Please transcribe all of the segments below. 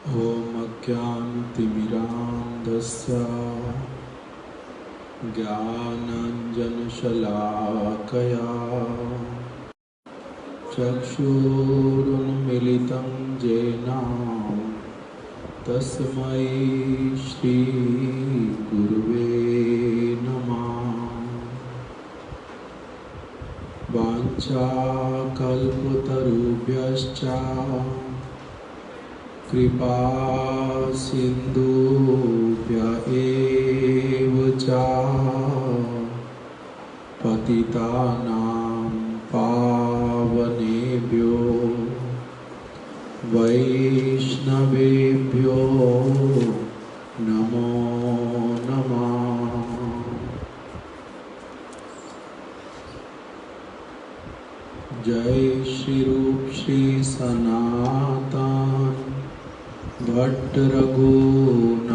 ॐ अज्ञानतिमिरान्धस्य ज्ञानाञ्जनशलाकया चक्षुरुन्मीलितं येन तस्मै श्रीगुरुवे नमः। वाञ्छाकल्पतरुभ्यश्च कृपा सिन्धुभ्य एव च पतितानां पावनेभ्यो वैष्णवेभ्यो नमो नमः। जय श्री रूप श्री सनातन भट्ट रघुनाथ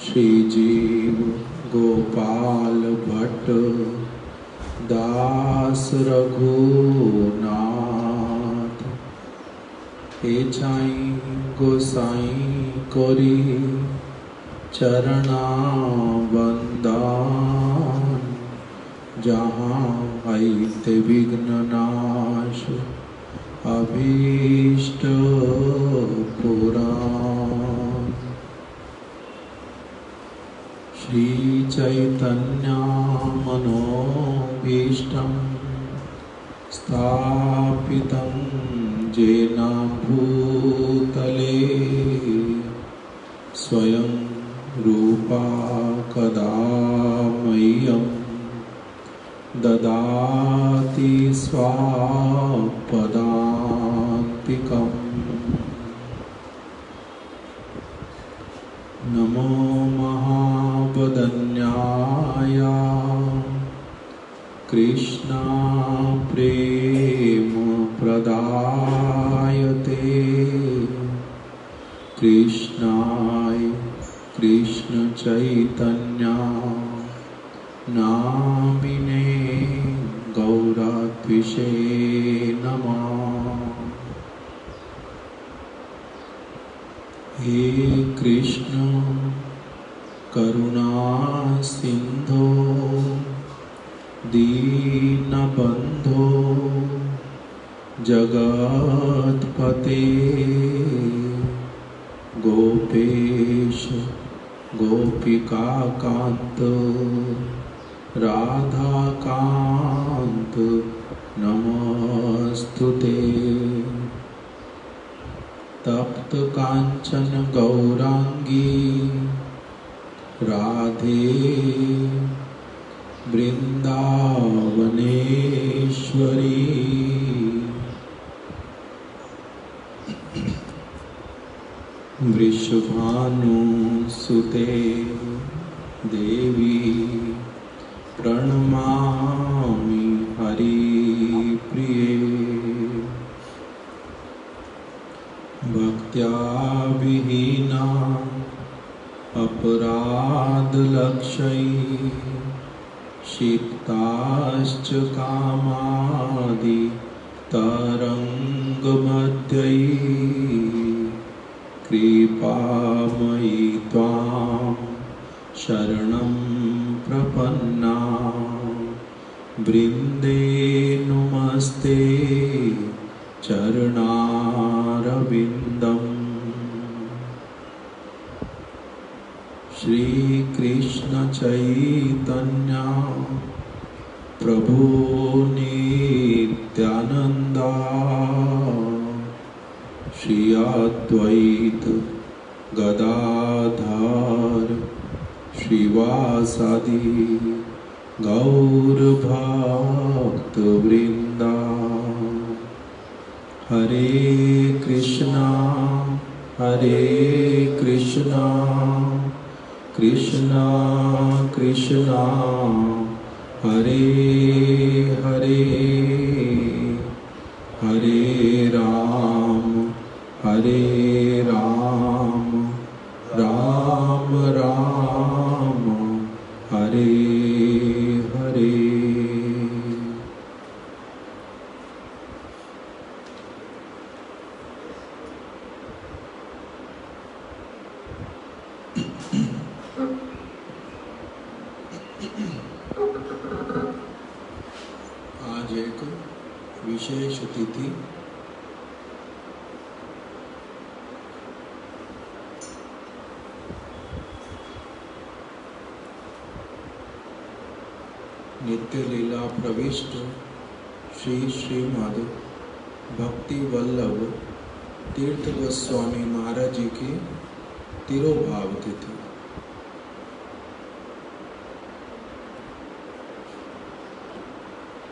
श्री जीव गोपाल भट्ट दास रघुनाथ हे चाई गोसाई कोरी चरणा वंदन जहाँ आइते विघ्न नाश अभीष्ट पुराण। श्री चैतन्य मनोभीष्टं स्थापितं येन भूतले स्वयं रूपा कदा मह्यं ददाति स्वापदान्तिकम्। नमो महावदन्याय कृष्णा प्रेम प्रदायते कृष्णाय कृष्ण चैतन्य नामिने गौरत्विषे नमः। हे कृष्ण करुणा सिंधो दीनबंधो जगत्पते गोपेश गोपिकाकांत राधाकांत नमस्तुते। तप्त कांचन गौरांगी राधे वृंदावनेश्वरी वृषभानुसुते देवी प्रणमामि हरिप्रिये। भक्त्या विहीना अपराधलक्षैः क्षिप्ताश्च कामादि तरङ्गमध्यैः कृपामयि त्वां शरणं प्रपन्ना वृन्दे नुमस्ते चरणारविन्दम्। श्री कृष्ण चैतन्य प्रभु नित्यानंदा श्री अद्वैत गदाधर श्रीवासादि गौर भक्त वृंदा। हरे कृष्णा कृष्णा कृष्णा हरे हरे हरे राम राम राम हरे हरे। आज एक विशेष तिथि नित्य लीला प्रविष्ट श्री श्रीमद् भक्ति वल्लभ तीर्थ गोस्वामी महाराज जी की तिरोभाव तिथि।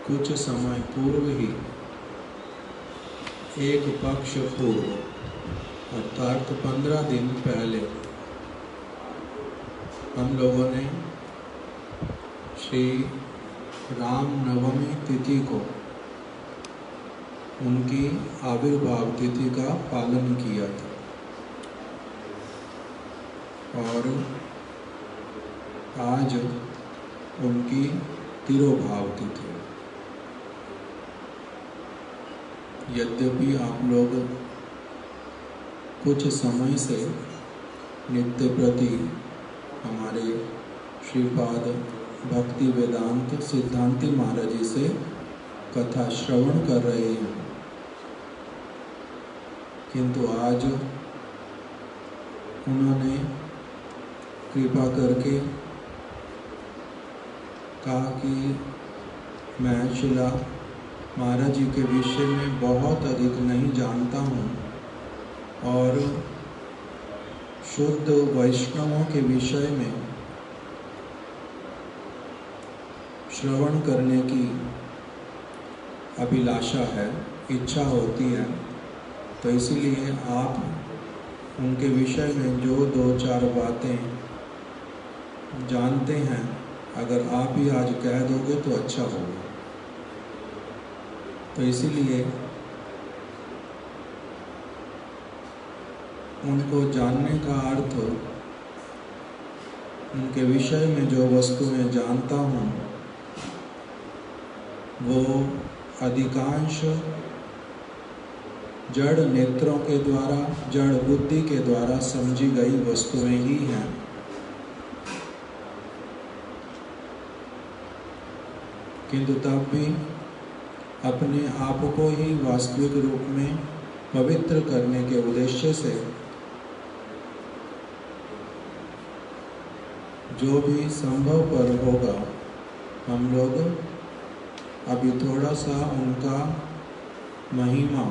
कुछ समय पूर्व ही एक पक्ष पूर्व अर्थात 15 दिन पहले हम लोगों ने श्री राम नवमी तिथि को उनकी आविर्भाव तिथि का पालन किया था और आज उनकी तिरोभाव तिथि। यद्यपि आप लोग कुछ समय से नित्य प्रति हमारे श्रीपाद भक्ति वेदांत सिद्धांती महाराज जी से कथा श्रवण कर रहे हैं, किंतु आज उन्होंने कृपा करके कहा कि मैं शिला महाराज जी के विषय में बहुत अधिक नहीं जानता हूँ और शुद्ध वैष्णवों के विषय में श्रवण करने की अभिलाषा है, इच्छा होती है, तो इसीलिए आप उनके विषय में जो 2-4 बातें जानते हैं अगर आप ही आज कह दोगे तो अच्छा होगा। तो इसीलिए उनको जानने का अर्थ उनके विषय में जो वस्तुएं जानता हूँ वो अधिकांश जड़ नेत्रों के द्वारा, जड़ बुद्धि के द्वारा समझी गई वस्तुएं ही हैं। किंतु तब भी अपने आप को ही वास्तविक रूप में पवित्र करने के उद्देश्य से जो भी संभव पर होगा हम लोग अभी थोड़ा सा उनका महिमा,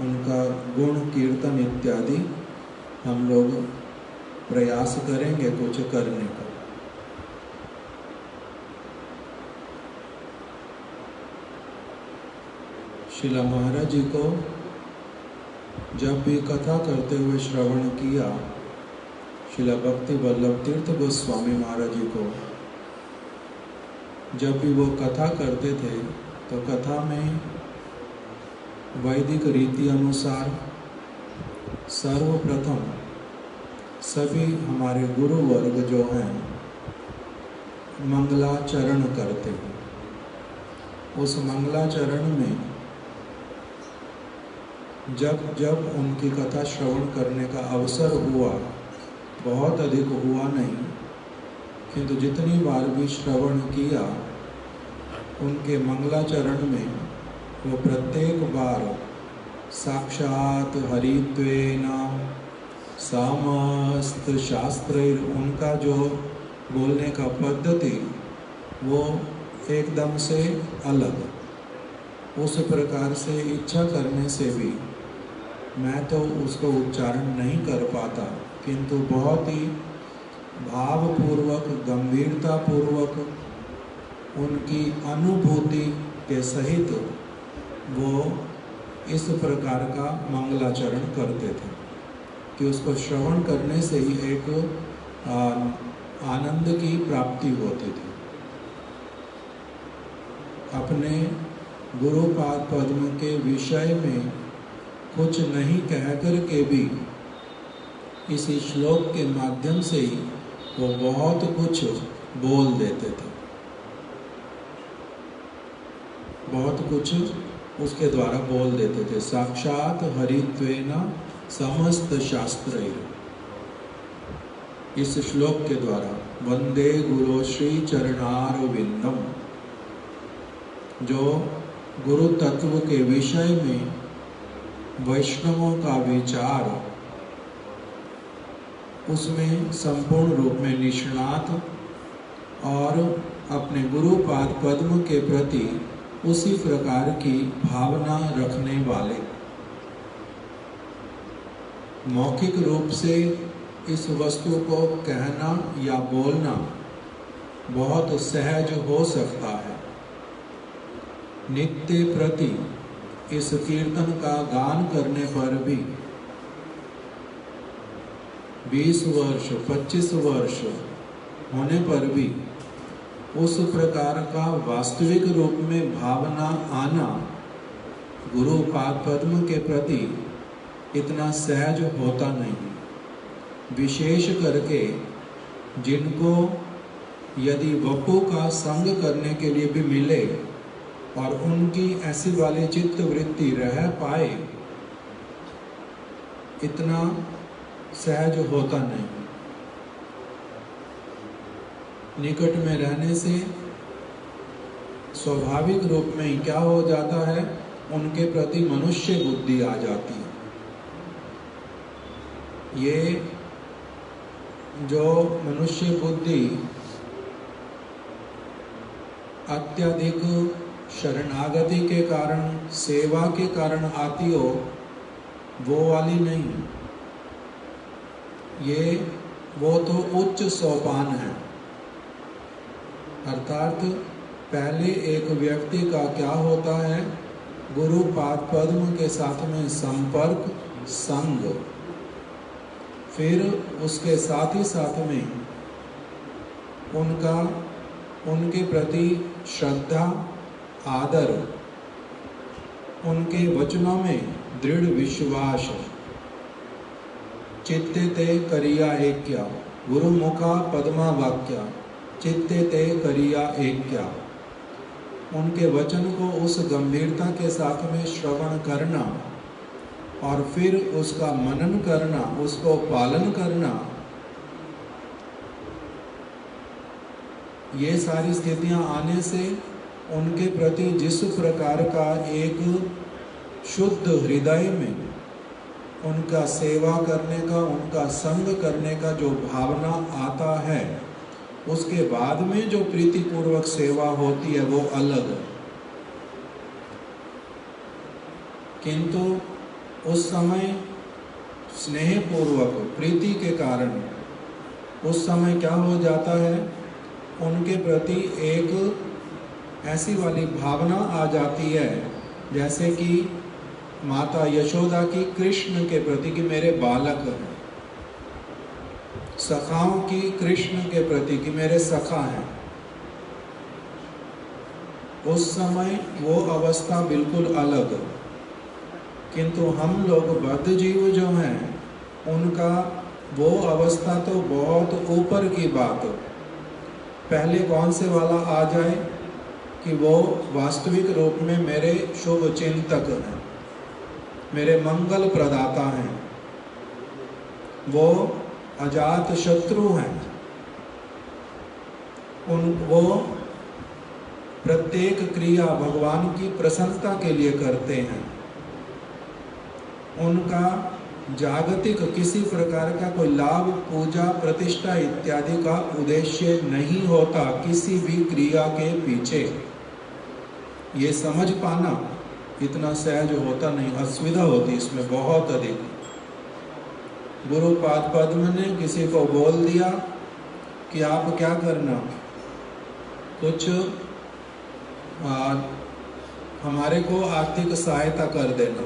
उनका गुण कीर्तन इत्यादि हम लोग प्रयास करेंगे कुछ करने का। शिला महाराज जी को जब भी कथा करते हुए श्रवण किया, शिला भक्ति वल्लभ तीर्थ गोस्वामी महाराज जी को जब भी वो कथा करते थे तो कथा में वैदिक रीति अनुसार सर्वप्रथम सभी हमारे गुरु वर्ग जो हैं मंगलाचरण करते हैं। उस मंगलाचरण में जब जब उनकी कथा श्रवण करने का अवसर हुआ, बहुत अधिक हुआ नहीं, किंतु जितनी बार भी श्रवण किया उनके मंगलाचरण में वो प्रत्येक बार साक्षात हरित्वेन समस्त शास्त्रैर, उनका जो बोलने का पद्धति वो एकदम से अलग, उस प्रकार से इच्छा करने से भी मैं तो उसको उच्चारण नहीं कर पाता, किंतु बहुत ही भावपूर्वक गंभीरता पूर्वक उनकी अनुभूति के सहित वो इस प्रकार का मंगलाचरण करते थे कि उसको श्रवण करने से ही एक आनंद की प्राप्ति होती थी। अपने गुरुपाद पद्म के विषय में कुछ नहीं कहकर के भी इसी श्लोक के माध्यम से ही वो बहुत कुछ बोल देते थे, बहुत कुछ उसके द्वारा बोल देते थे। साक्षात हरित्वेन समस्त शास्त्रैः, इस श्लोक के द्वारा वंदे गुरु श्री चरणारविंदम, जो गुरु तत्व के विषय में वैष्णवों का विचार, उसमें संपूर्ण रूप में निष्णात और अपने गुरुपाद पद्म के प्रति उसी प्रकार की भावना रखने वाले, मौखिक रूप से इस वस्तु को कहना या बोलना बहुत सहज हो सकता है। नित्य प्रति इस कीर्तन का गान करने पर भी 20 वर्ष 25 वर्ष होने पर भी उस प्रकार का वास्तविक रूप में भावना आना गुरुपाद पद्म के प्रति इतना सहज होता नहीं। विशेष करके जिनको यदि वपु का संग करने के लिए भी मिले और उनकी ऐसी वाली चित्त वृत्ति रह पाए, इतना सहज होता नहीं। निकट में रहने से स्वाभाविक रूप में क्या हो जाता है, उनके प्रति मनुष्य बुद्धि आ जाती है। ये जो मनुष्य बुद्धि अत्यधिक शरणागति के कारण, सेवा के कारण आती हो, वो वाली नहीं। वो तो उच्च सोपान है। अर्थात पहले एक व्यक्ति का क्या होता है, गुरुपाद पद्म के साथ में संपर्क, संग, फिर उसके साथ ही साथ में उनके प्रति श्रद्धा, आदर, उनके वचनों में दृढ़ विश्वास। चित्ते ते करिया ऐक्या, गुरुमुखा पद्मा वाक्या, चित्ते ते करिया ऐक्या। उनके वचन को उस गंभीरता के साथ में श्रवण करना और फिर उसका मनन करना, उसको पालन करना, ये सारी स्थितियां आने से उनके प्रति जिस प्रकार का एक शुद्ध हृदय में उनका सेवा करने का, उनका संग करने का जो भावना आता है, उसके बाद में जो प्रीतिपूर्वक सेवा होती है वो अलग है। किंतु उस समय स्नेहपूर्वक प्रीति के कारण उस समय क्या हो जाता है, उनके प्रति एक ऐसी वाली भावना आ जाती है जैसे कि माता यशोदा की कृष्ण के प्रति कि मेरे बालक हैं, सखाओं की कृष्ण के प्रति कि मेरे सखा हैं। उस समय वो अवस्था बिल्कुल अलग। किंतु हम लोग बद्ध जीव जो हैं, उनका वो अवस्था तो बहुत ऊपर की बात। पहले कौन से वाला आ जाए कि वो वास्तविक रूप में मेरे शुभ चिंतक हैं, मेरे मंगल प्रदाता हैं, वो अजात शत्रु हैं, वो प्रत्येक क्रिया भगवान की प्रसन्नता के लिए करते हैं। उनका जागतिक किसी प्रकार का कोई लाभ, पूजा, प्रतिष्ठा इत्यादि का उद्देश्य नहीं होता किसी भी क्रिया के पीछे। ये समझ पाना इतना सहज होता नहीं, असुविधा होती इसमें बहुत अधिक। गुरुपाद पद्म ने किसी को बोल दिया कि आप क्या करना, कुछ हमारे को आर्थिक सहायता कर देना।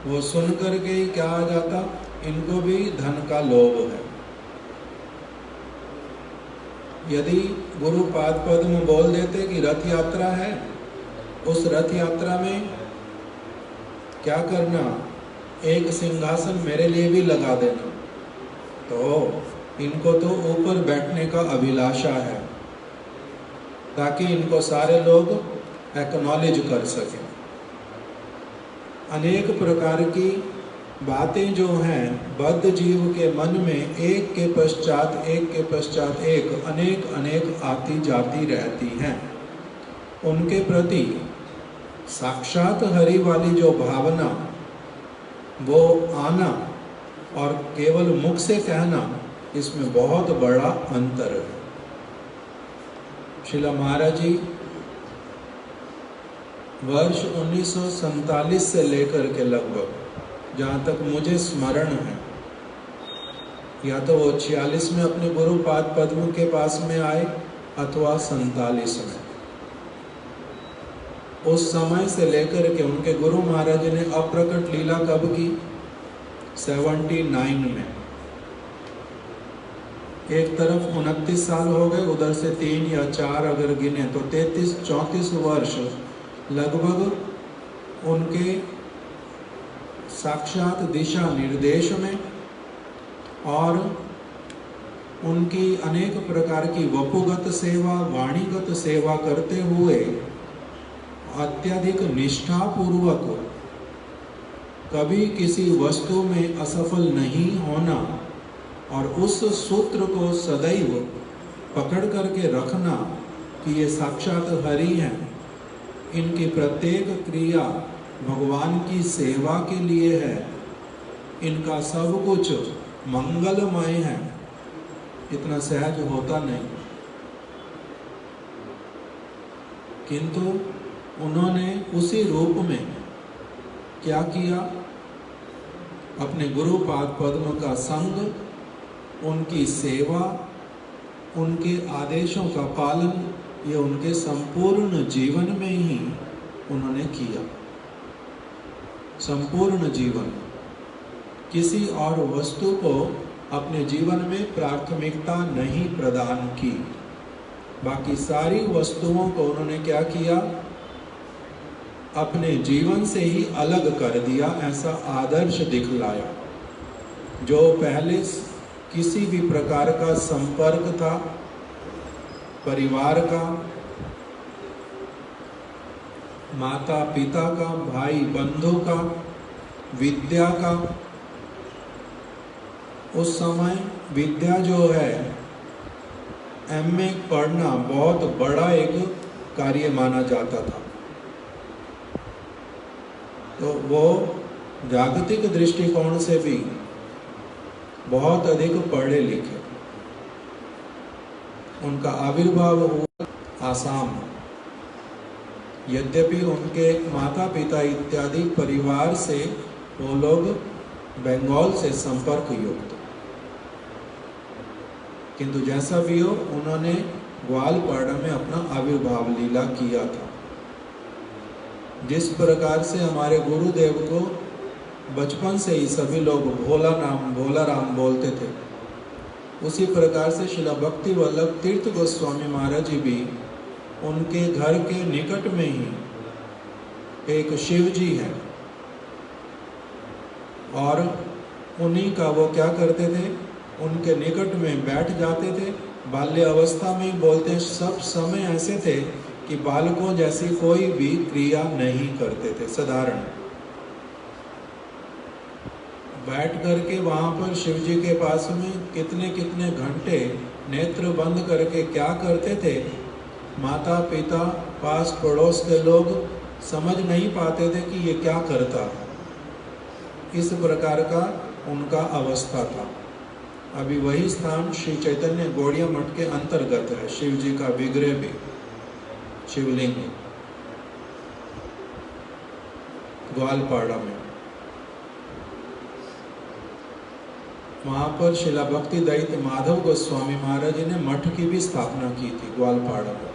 वो सुन करके ही क्या आ जाता, इनको भी धन का लोभ है। यदि गुरुपाद पद्म बोल देते कि रथ यात्रा है, उस रथ यात्रा में क्या करना, एक सिंहासन मेरे लिए भी लगा देना, तो इनको तो ऊपर बैठने का अभिलाषा है ताकि इनको सारे लोग एक्नॉलेज कर सकें। अनेक प्रकार की बातें जो हैं बद्ध जीव के मन में एक के पश्चात एक अनेक अनेक आती जाती रहती हैं। उनके प्रति साक्षात हरि वाली जो भावना, वो आना और केवल मुख से कहना, इसमें बहुत बड़ा अंतर है। श्रीला महाराज जी वर्ष 1947 से लेकर के लगभग, जहाँ तक मुझे स्मरण है, या तो वो 46 में अपने गुरुपाद पद्म के पास में आए अथवा 47 में। उस समय से लेकर के उनके गुरु महाराज ने अप्रकट लीला कब की? 79 में। एक तरफ 29 साल हो गए, उधर से 3 या 4 अगर गिने तो 33-34 वर्ष लगभग उनके साक्षात दिशा निर्देश में और उनकी अनेक प्रकार की वपुगत सेवा, वाणीगत सेवा करते हुए अत्यधिक निष्ठा पूर्वक कभी किसी वस्तु में असफल नहीं होना और उस सूत्र को सदैव पकड़ करके रखना कि ये साक्षात हरि हैं, इनकी प्रत्येक क्रिया भगवान की सेवा के लिए है, इनका सब कुछ मंगलमय है, इतना सहज होता नहीं। किंतु उन्होंने उसी रूप में क्या किया? अपने गुरुपाद पद्म का संग, उनकी सेवा, उनके आदेशों का पालन, ये उनके संपूर्ण जीवन में ही उन्होंने किया। संपूर्ण जीवन किसी और वस्तु को अपने जीवन में प्राथमिकता नहीं प्रदान की। बाकी सारी वस्तुओं को उन्होंने क्या किया? अपने जीवन से ही अलग कर दिया, ऐसा आदर्श दिखलाया। जो पहले किसी भी प्रकार का संपर्क था, परिवार का, माता पिता का, भाई बंधु का, विद्या का, उस समय विद्या जो है, एमए पढ़ना बहुत बड़ा एक कार्य माना जाता था। तो वो जागतिक दृष्टिकोण से भी बहुत अधिक पढ़े लिखे। उनका आविर्भाव हुआ आसाम। यद्यपि उनके माता पिता इत्यादि परिवार से वो लोग बंगाल से संपर्क युक्त, किंतु जैसा भी हो, उन्होंने ग्वालपाड़ा में अपना आविर्भाव लीला किया था। जिस प्रकार से हमारे गुरुदेव को बचपन से ही सभी लोग भोला राम बोलते थे, उसी प्रकार से श्रील भक्ति वल्लभ तीर्थ गोस्वामी महाराज जी भी उनके घर के निकट में ही एक शिव जी है, और उन्हीं का वो क्या करते थे, उनके निकट में बैठ जाते थे। बाल्य अवस्था में ही बोलते सब समय ऐसे थे कि बालकों जैसी कोई भी क्रिया नहीं करते थे, साधारण बैठ करके वहां पर शिव जी के पास में कितने कितने घंटे नेत्र बंद करके क्या करते थे, माता पिता पास पड़ोस के लोग समझ नहीं पाते थे कि ये क्या करता है। इस प्रकार का उनका अवस्था था। अभी वही स्थान श्री चैतन्य गौड़िया मठ के अंतर्गत है। शिव जी का विग्रह भी, शिवलिंग, ग्वालपाड़ा में। वहां पर शिला भक्ति दैत्य माधव गोस्वामी महाराज जी ने मठ की भी स्थापना की थी ग्वालपाड़ा में।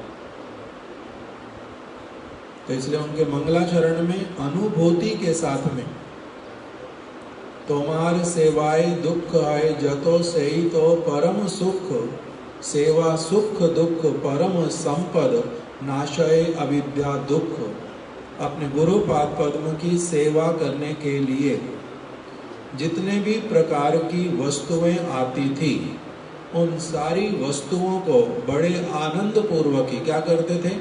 तो इसलिए उनके मंगलाचरण में अनुभूति के साथ में तोमार सेवाए दुख आए जतो सही तो परम सुख, सेवा सुख दुख परम संपद नाशय अविद्या दुख। अपने गुरुपाद पद्म की सेवा करने के लिए जितने भी प्रकार की वस्तुएं आती थी, उन सारी वस्तुओं को बड़े आनंद पूर्वक ही क्या करते थे,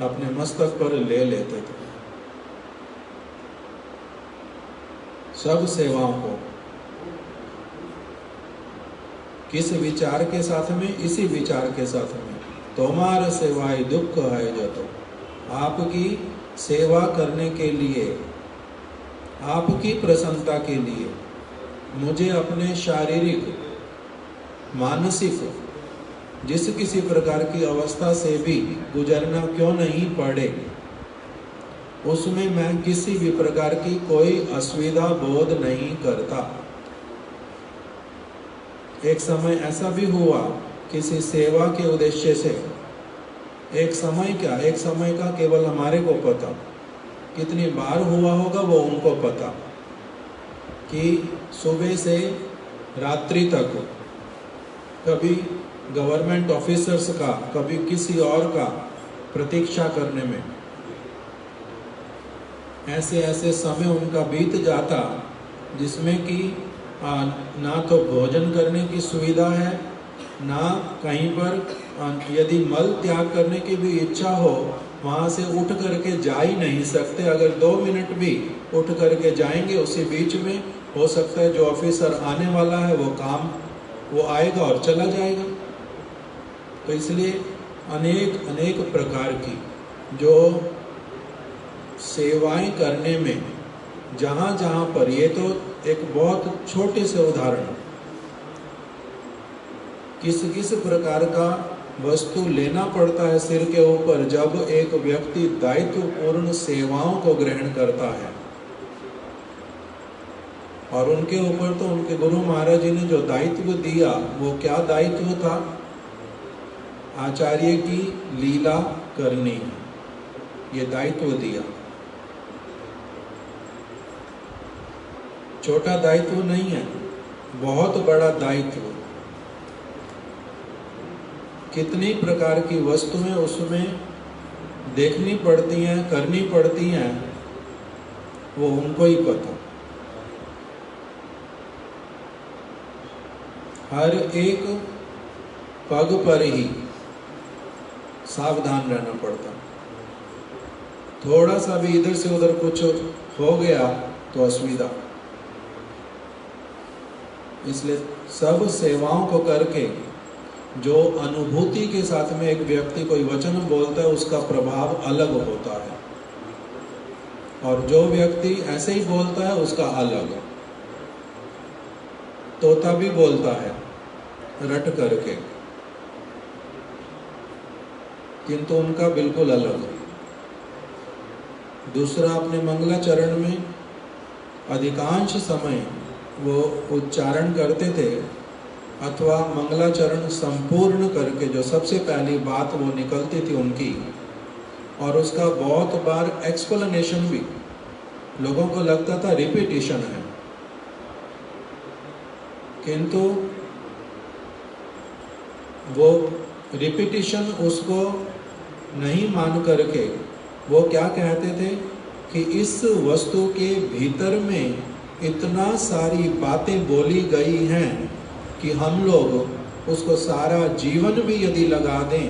अपने मस्तक पर ले लेते थे। सब सेवाओं को किस विचार के साथ में, इसी विचार के साथ में, तुम्हारा सेवाई दुख है जो, तो आपकी सेवा करने के लिए, आपकी प्रसन्नता के लिए मुझे अपने शारीरिक, मानसिक जिस किसी प्रकार की अवस्था से भी गुजरना क्यों नहीं पड़े, उसमें मैं किसी भी प्रकार की कोई असुविधा बोध नहीं करता। एक समय ऐसा भी हुआ किसी सेवा के उद्देश्य से, एक समय क्या, एक समय का केवल हमारे को पता, कितनी बार हुआ होगा वो उनको पता, कि सुबह से रात्रि तक कभी गवर्नमेंट ऑफिसर्स का, कभी किसी और का प्रतीक्षा करने में ऐसे ऐसे समय उनका बीत जाता जिसमें कि ना तो भोजन करने की सुविधा है, ना कहीं पर यदि मल त्याग करने की भी इच्छा हो वहाँ से उठ करके जा ही नहीं सकते। अगर 2 मिनट भी उठ करके जाएंगे उसी बीच में हो सकता है जो ऑफिसर आने वाला है वो आएगा और चला जाएगा। तो इसलिए अनेक अनेक प्रकार की जो सेवाएं करने में जहाँ जहाँ पर, ये तो एक बहुत छोटे से उदाहरण, किस किस प्रकार का वस्तु लेना पड़ता है सिर के ऊपर जब एक व्यक्ति दायित्वपूर्ण सेवाओं को ग्रहण करता है। और उनके ऊपर तो उनके गुरु महाराज जी ने जो दायित्व दिया वो क्या दायित्व था, आचार्य की लीला करनी, ये दायित्व दिया। छोटा दायित्व नहीं है, बहुत बड़ा दायित्व। कितनी प्रकार की वस्तुएं उसमें देखनी पड़ती हैं, करनी पड़ती हैं, वो उनको ही पता। हर एक पग पर ही सावधान रहना पड़ता। थोड़ा सा भी इधर से उधर कुछ हो गया तो असुविधा। इसलिए सब सेवाओं को करके जो अनुभूति के साथ में एक व्यक्ति कोई वचन बोलता है उसका प्रभाव अलग होता है, और जो व्यक्ति ऐसे ही बोलता है उसका अलग। तोता भी बोलता है रट करके, किंतु उनका बिल्कुल अलग। दूसरा, अपने मंगलाचरण में अधिकांश समय वो उच्चारण करते थे, अथवा मंगलाचरण संपूर्ण करके जो सबसे पहली बात वो निकलती थी उनकी, और उसका बहुत बार एक्सप्लेनेशन भी लोगों को लगता था रिपीटिशन है, किंतु वो रिपीटिशन उसको नहीं मान करके वो क्या कहते थे कि इस वस्तु के भीतर में इतना सारी बातें बोली गई हैं कि हम लोग उसको सारा जीवन भी यदि लगा दें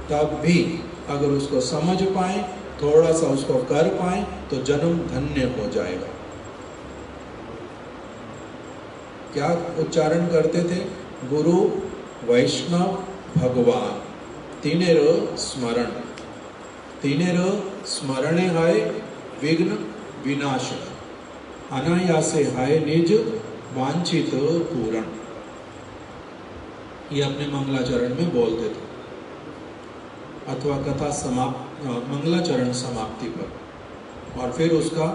तब भी अगर उसको समझ पाए, थोड़ा सा उसको कर पाए तो जन्म धन्य हो जाएगा। क्या उच्चारण करते थे? गुरु, वैष्णव, भगवान तीनेर स्मरण, तीनेर स्मरणे हाय विघ्न विनाश, अनायासे हाय निज वांछित पूरण। ये अपने मंगलाचरण में बोलते थे, अथवा कथा मंगलाचरण समाप्ति पर, और फिर उसका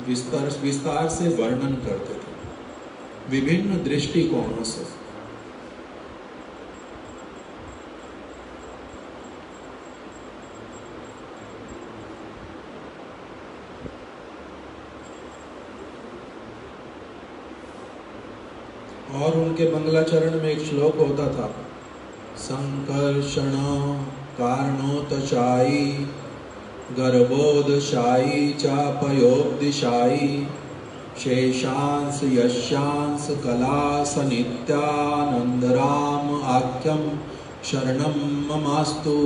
विस्तार से वर्णन करते थे विभिन्न दृष्टिकोणों से। और उनके मंगलाचरण में एक श्लोक होता था, संकर्षण कारणोतशायी गर्भोदशायी चापयोपदिशायी शेषांस यशांस कलास नित्यानंदराम आख्यम शरणम ममास्तु।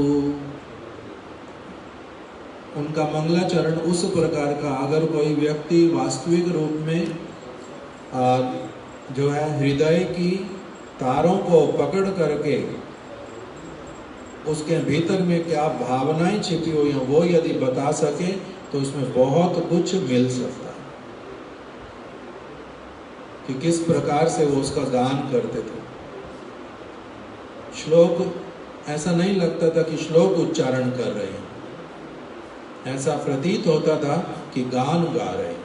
उनका मंगलाचरण उस प्रकार का, अगर कोई व्यक्ति वास्तविक रूप में जो है हृदय की तारों को पकड़ करके उसके भीतर में क्या भावनाएं छिपी हुई हैं वो यदि बता सके तो उसमें बहुत कुछ मिल सकता है कि किस प्रकार से वो उसका गान करते थे। श्लोक ऐसा नहीं लगता था कि श्लोक उच्चारण कर रहे हैं, ऐसा प्रतीत होता था कि गान गा रहे हैं।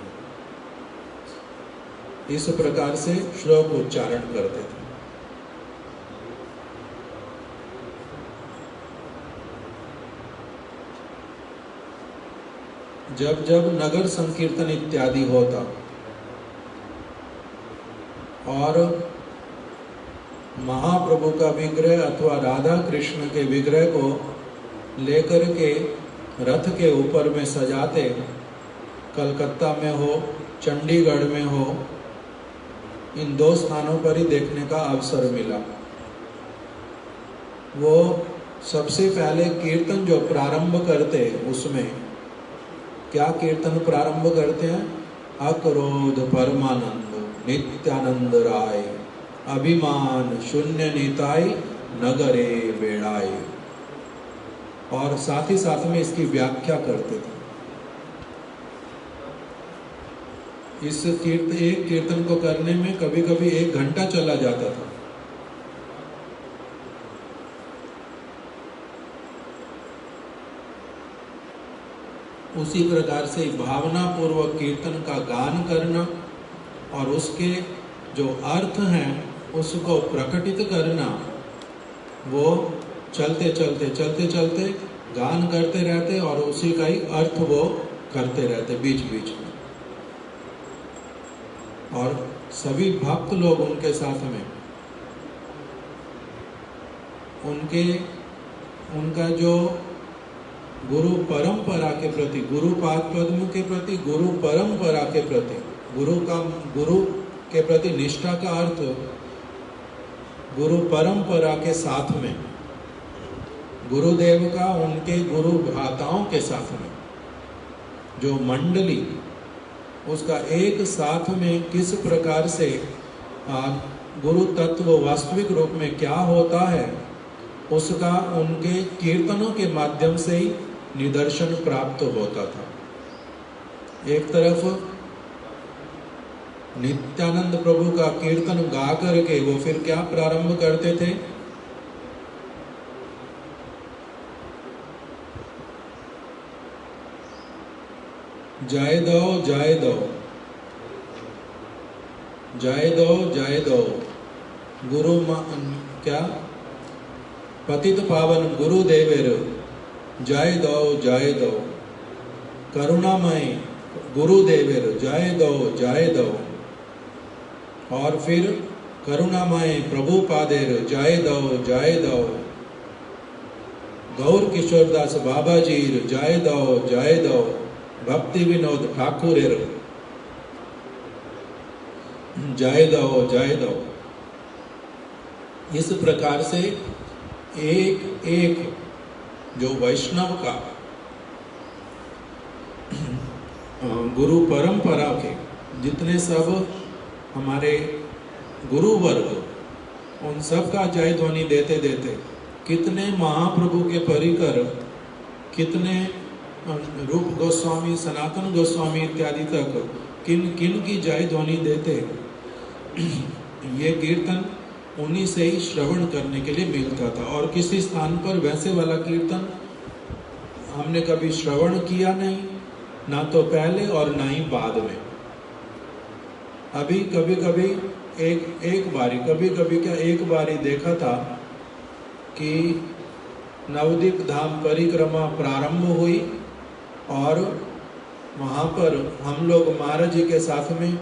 इस प्रकार से श्लोक उच्चारण करते थे। जब जब नगर संकीर्तन इत्यादि होता और महाप्रभु का विग्रह अथवा राधा कृष्ण के विग्रह को लेकर के रथ के ऊपर में सजाते, कलकत्ता में हो चंडीगढ़ में हो, इन दो स्थानों पर ही देखने का अवसर मिला। वो सबसे पहले कीर्तन जो प्रारंभ करते उसमें क्या कीर्तन प्रारंभ करते हैं? अक्रोध परमानंद नित्यानंद राय अभिमान शून्य निताय नगरे बेड़ाय, और साथ ही साथ में इसकी व्याख्या करते थे। इस एक कीर्तन को करने में कभी कभी 1 घंटा चला जाता था। उसी प्रकार से भावना पूर्वक कीर्तन का गान करना और उसके जो अर्थ हैं उसको प्रकटित करना, वो चलते चलते गान करते रहते और उसी का ही अर्थ वो करते रहते बीच बीच में। और सभी भक्त लोग उनके साथ में उनका जो गुरु परंपरा के प्रति, गुरु पाद पद्म के प्रति, गुरु परंपरा के प्रति, गुरु के प्रति निष्ठा का अर्थ गुरु परंपरा के साथ में, गुरुदेव का उनके गुरु भ्राताओं के साथ में जो मंडली, उसका एक साथ में किस प्रकार से गुरु तत्व वास्तविक रूप में क्या होता है, उसका उनके कीर्तनों के माध्यम से ही निदर्शन प्राप्त होता था। एक तरफ नित्यानंद प्रभु का कीर्तन गा करके वो फिर क्या प्रारंभ करते थे? जय दो जय दो जय दो जय दो गुरु क्या पतित पावन गुरुदेवेर जय दो करुणामय गुरुदेवेर जय दो, और फिर करुणामय प्रभुपादेर जय दो, गौर किशोरदास बाबाजीर जय दो, भक्ति विनोद ठाकुरेर जय दो। इस प्रकार से एक एक जो वैष्णव का गुरु परंपरा के जितने सब हमारे गुरु वर्ग, उन सब का जय ध्वनि देते देते कितने महाप्रभु के परिकर, कितने रूप गोस्वामी, सनातन गोस्वामी इत्यादि तक किन किन की जय ध्वनि देते, ये कीर्तन उन्हीं से ही श्रवण करने के लिए मिलता था। और किसी स्थान पर वैसे वाला कीर्तन हमने कभी श्रवण किया नहीं, ना तो पहले और ना ही बाद में। अभी कभी कभी एक बारी देखा था कि नवदीप धाम परिक्रमा प्रारंभ हुई और वहाँ पर हम लोग महाराज जी के साथ में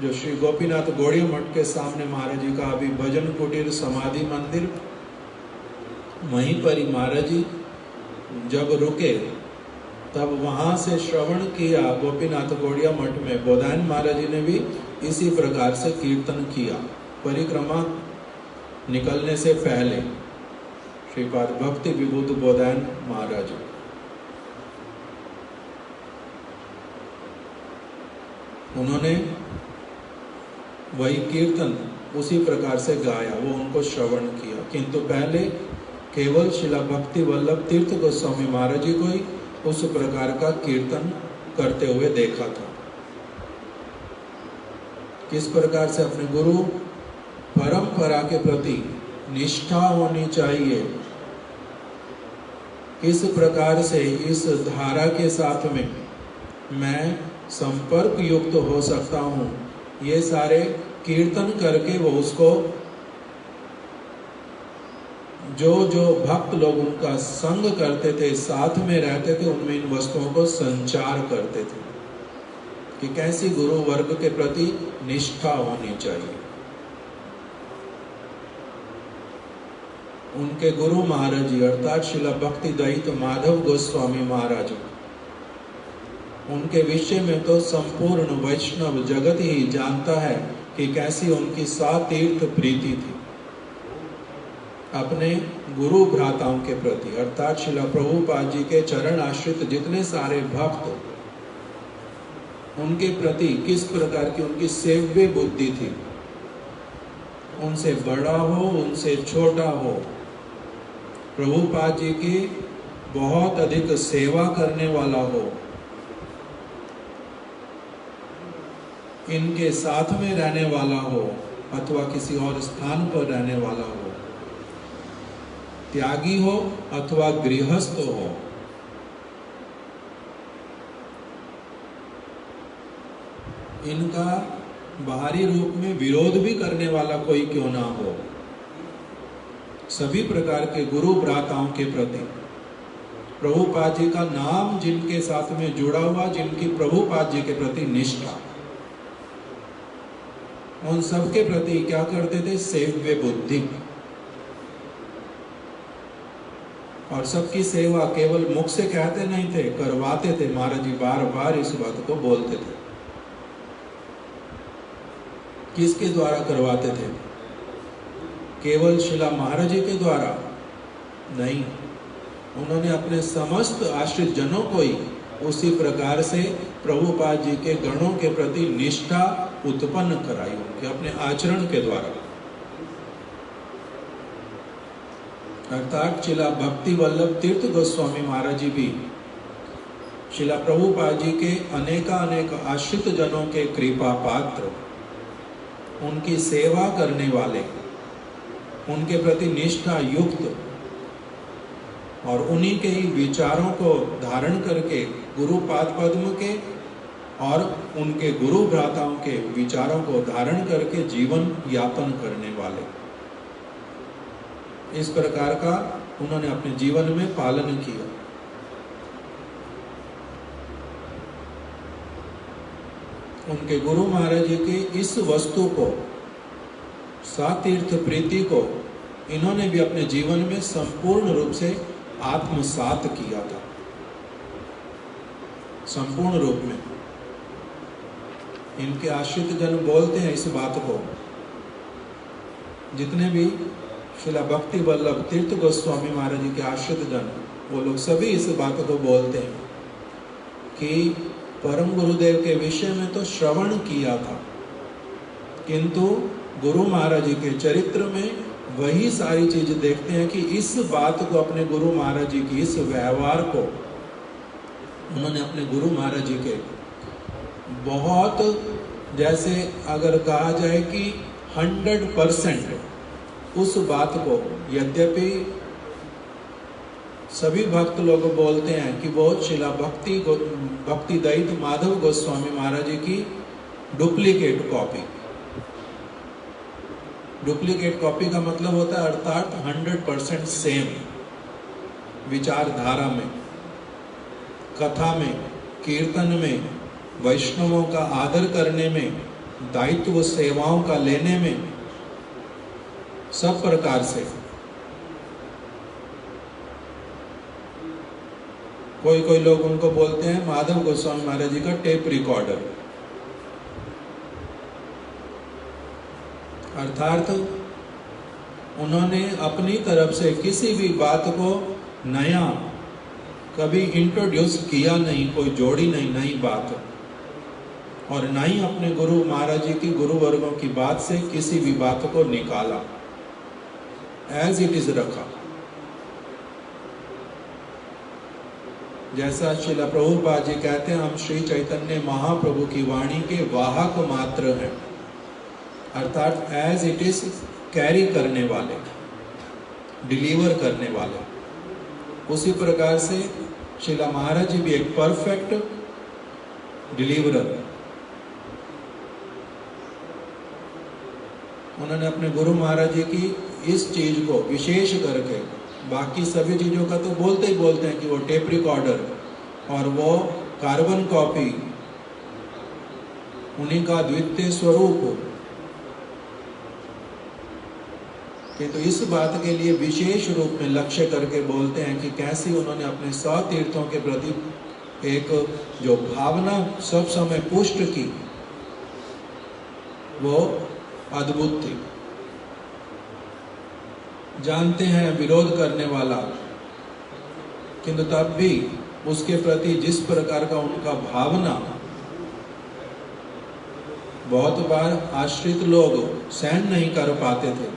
जो श्री गोपीनाथ गौड़िया मठ के सामने महाराज जी का अभी भजन कुटीर समाधि मंदिर, वहीं पर ही महाराज जी जब रुके तब वहाँ से श्रवण किया। गोपीनाथ गौड़िया मठ में बोधायन महाराज जी ने भी इसी प्रकार से कीर्तन किया परिक्रमा निकलने से पहले, श्रीपाद भक्ति विभूत बोधायन महाराज। उन्होंने वही कीर्तन उसी प्रकार से गाया, वो उनको श्रवण किया। किंतु पहले केवल शिला भक्ति वल्लभ तीर्थ गोस्वामी महाराज जी को ही उस प्रकार का कीर्तन करते हुए देखा था। किस प्रकार से अपने गुरु परंपरा के प्रति निष्ठा होनी चाहिए, किस प्रकार से इस धारा के साथ में मैं संपर्क युक्त हो सकता हूँ, ये सारे कीर्तन करके वो उसको जो जो भक्त लोग उनका संग करते थे, साथ में रहते थे, उनमें इन वस्तुओं को संचार करते थे कि कैसी गुरु वर्ग के प्रति निष्ठा होनी चाहिए। उनके गुरु महाराज जी अर्थात शिला भक्ति दयित माधव गोस्वामी महाराज, उनके विषय में तो संपूर्ण वैष्णव जगत ही जानता है कि कैसी उनकी सातीर्थ प्रीति थी अपने गुरु भ्राताओं के प्रति, अर्थात शिला प्रभुपाद जी के चरण आश्रित जितने सारे भक्त, उनके प्रति किस प्रकार की उनकी सेव्य बुद्धि थी। उनसे बड़ा हो, उनसे छोटा हो, प्रभुपाद जी की बहुत अधिक सेवा करने वाला हो, इनके साथ में रहने वाला हो अथवा किसी और स्थान पर रहने वाला हो, त्यागी हो अथवा गृहस्थ हो, इनका बाहरी रूप में विरोध भी करने वाला कोई क्यों ना हो, सभी प्रकार के गुरु भ्राताओं के प्रति प्रभुपाद जी का नाम जिनके साथ में जुड़ा हुआ, जिनकी प्रभुपाद जी के प्रति निष्ठा, उन सबके प्रति क्या करते थे, सेव्य बुद्धि। और सबकी सेवा केवल मुख से कहते नहीं थे, करवाते थे। महाराज जी बार बार इस बात को बोलते थे। किसके द्वारा करवाते थे? केवल शिला महाराज जी के द्वारा नहीं, उन्होंने अपने समस्त आश्रित जनों को ही उसी प्रकार से प्रभुपाद जी के गणों के प्रति निष्ठा उत्पन्न कराई, उनके अपने आचरण के द्वारा। अर्थात शिला भक्ति वल्लभ तीर्थ गोस्वामी महाराज जी भी शिला प्रभुपाद जी के अनेक आश्रित जनों के कृपा पात्र, उनकी सेवा करने वाले, उनके प्रति निष्ठा युक्त और उन्हीं के ही विचारों को धारण करके गुरु पाद पद्म के और उनके गुरु भ्राताओं के विचारों को धारण करके जीवन यापन करने वाले, इस प्रकार का उन्होंने अपने जीवन में पालन किया। उनके गुरु महाराज जी की इस वस्तु को, सातीर्थ प्रीति को, इन्होंने भी अपने जीवन में संपूर्ण रूप से आत्मसात किया था, संपूर्ण रूप में। इनके आश्रित जन बोलते हैं इस बात को, जितने भी शिला भक्ति वल्लभ तीर्थ गोस्वामी महाराज जी के आश्रित जन, वो लोग सभी इस बात को बोलते हैं कि परम गुरुदेव के विषय में तो श्रवण किया था, किंतु गुरु महाराज जी के चरित्र में वही सारी चीज देखते हैं कि इस बात को, अपने गुरु महाराज जी की इस व्यवहार को उन्होंने अपने गुरु महाराज जी के बहुत, जैसे अगर कहा जाए कि 100% उस बात को, यद्यपि सभी भक्त लोग बोलते हैं कि वो शिला भक्ति दयित माधव गोस्वामी महाराज जी की डुप्लीकेट कॉपी, डुप्लीकेट कॉपी का मतलब होता है अर्थात 100% सेम विचारधारा में, कथा में, कीर्तन में, वैष्णवों का आदर करने में, दायित्व सेवाओं का लेने में, सब प्रकार से। कोई कोई लोग उनको बोलते हैं माधव गोस्वामी महाराज जी का टेप रिकॉर्डर, अर्थात उन्होंने अपनी तरफ से किसी भी बात को नया कभी इंट्रोड्यूस किया नहीं, कोई जोड़ी नहीं नई बात, और ना ही अपने गुरु महाराज जी की गुरु वर्गों की बात से किसी भी बात को निकाला, एज इट इज रखा। जैसा श्रील प्रभुपाद जी कहते हैं, हम श्री चैतन्य महाप्रभु की वाणी के वाहक मात्र हैं, अर्थात एज इट इज कैरी करने वाले, डिलीवर करने वाले। उसी प्रकार से श्रील महाराज जी भी एक परफेक्ट डिलीवरर। उन्होंने अपने गुरु महाराज जी की इस चीज को विशेष करके, बाकी सभी चीजों का तो बोलते ही बोलते हैं कि वो टेप रिकॉर्डर और वो कार्बन कॉपी उन्हीं का द्वितीय स्वरूप, किंतु इस बात के लिए विशेष रूप में लक्ष्य करके बोलते हैं कि कैसे उन्होंने अपने 100 तीर्थों के प्रति एक जो भावना सब समय पुष्ट की, वो अद्भुत थी। जानते हैं विरोध करने वाला, किंतु तब भी उसके प्रति जिस प्रकार का उनका भावना, बहुत बार आश्रित लोग सहन नहीं कर पाते थे,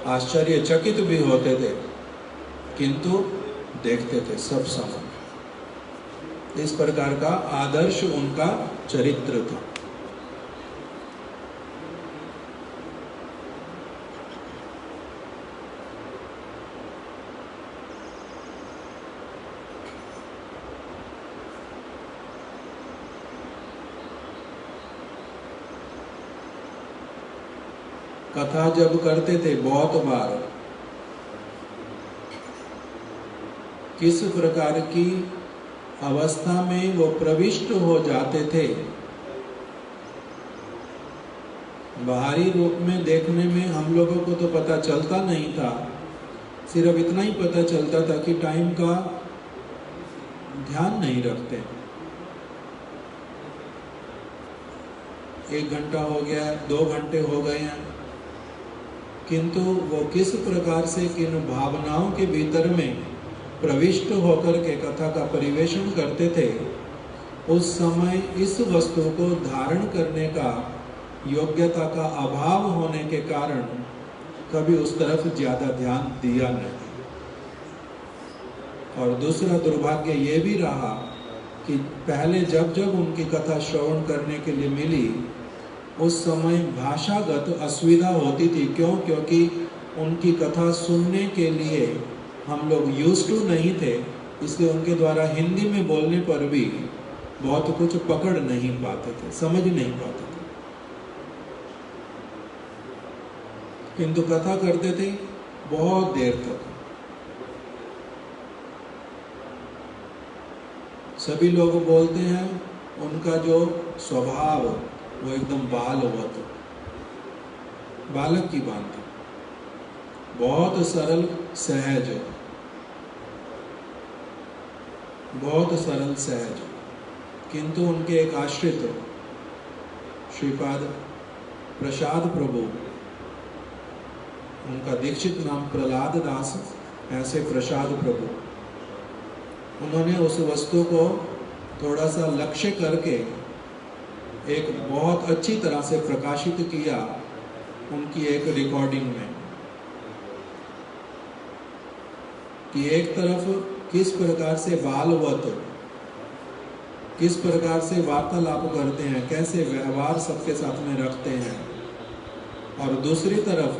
आश्चर्यचकित भी होते थे, किंतु देखते थे सब समय। इस प्रकार का आदर्श उनका चरित्र था। कथा जब करते थे बहुत बार, किस प्रकार की अवस्था में वो प्रविष्ट हो जाते थे, बाहरी रूप में देखने में हम लोगों को तो पता चलता नहीं था, सिर्फ इतना ही पता चलता था कि टाइम का ध्यान नहीं रखते। 1 घंटा हो गया, 2 घंटे हो गए हैं, किंतु वो किस प्रकार से किन भावनाओं के भीतर में प्रविष्ट होकर के कथा का परिवेशन करते थे, उस समय इस वस्तु को धारण करने का योग्यता का अभाव होने के कारण कभी उस तरफ ज्यादा ध्यान दिया नहीं। और दूसरा दुर्भाग्य ये भी रहा कि पहले जब जब उनकी कथा श्रवण करने के लिए मिली, उस समय भाषागत असुविधा होती थी। क्यों? क्योंकि उनकी कथा सुनने के लिए हम लोग यूज्ड टू नहीं थे, इसलिए उनके द्वारा हिंदी में बोलने पर भी बहुत कुछ पकड़ नहीं पाते थे, समझ नहीं पाते थे। किंतु कथा करते थे बहुत देर तक। सभी लोग बोलते हैं उनका जो स्वभाव वो एकदम बालवत, बालक की भांति, बहुत सरल सहज, बहुत सरल सहज। किंतु उनके एक आश्रित श्रीपाद प्रसाद प्रभु, उनका दीक्षित नाम प्रहलाद दास, ऐसे प्रसाद प्रभु, उन्होंने उस वस्तु को थोड़ा सा लक्ष्य करके एक बहुत अच्छी तरह से प्रकाशित किया उनकी एक रिकॉर्डिंग में, कि एक तरफ किस प्रकार से बालवत, किस प्रकार से वार्तालाप करते हैं, कैसे व्यवहार सबके साथ में रखते हैं, और दूसरी तरफ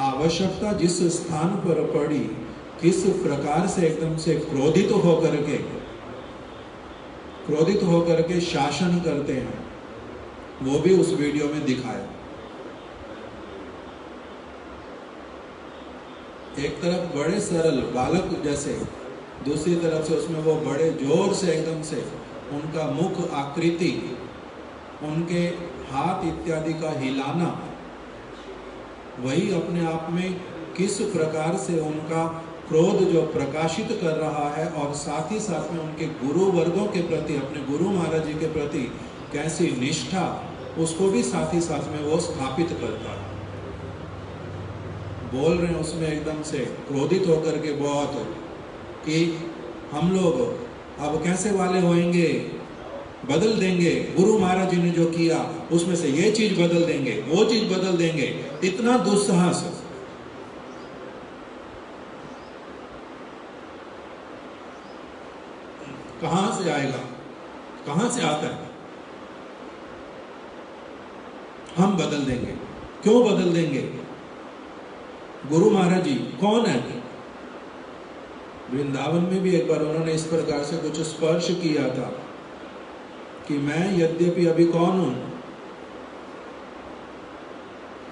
आवश्यकता जिस स्थान पर पड़ी किस प्रकार से एकदम से क्रोधित होकर के शासन करते हैं, वो भी उस वीडियो में दिखाया। एक तरफ बड़े सरल बालक जैसे, दूसरी तरफ से उसमें वो बड़े जोर से एकदम से उनका मुख आकृति, उनके हाथ इत्यादि का हिलाना, वही अपने आप में किस प्रकार से उनका क्रोध जो प्रकाशित कर रहा है, और साथ ही साथ में उनके गुरु वर्गों के प्रति, अपने गुरु महाराज जी के प्रति कैसी निष्ठा, उसको भी साथ ही साथ में वो स्थापित करता है। बोल रहे हैं उसमें एकदम से क्रोधित होकर के बहुत, कि हम लोग अब कैसे वाले होंगे, बदल देंगे, गुरु महाराज जी ने जो किया उसमें से ये चीज बदल देंगे, वो चीज बदल देंगे। इतना दुस्साहस कहां से आएगा, कहां से आता है? हम बदल देंगे। क्यों बदल देंगे? गुरु महाराज जी कौन है? वृंदावन में भी एक बार उन्होंने इस प्रकार से कुछ स्पर्श किया था कि मैं यद्यपि अभी कौन हूं,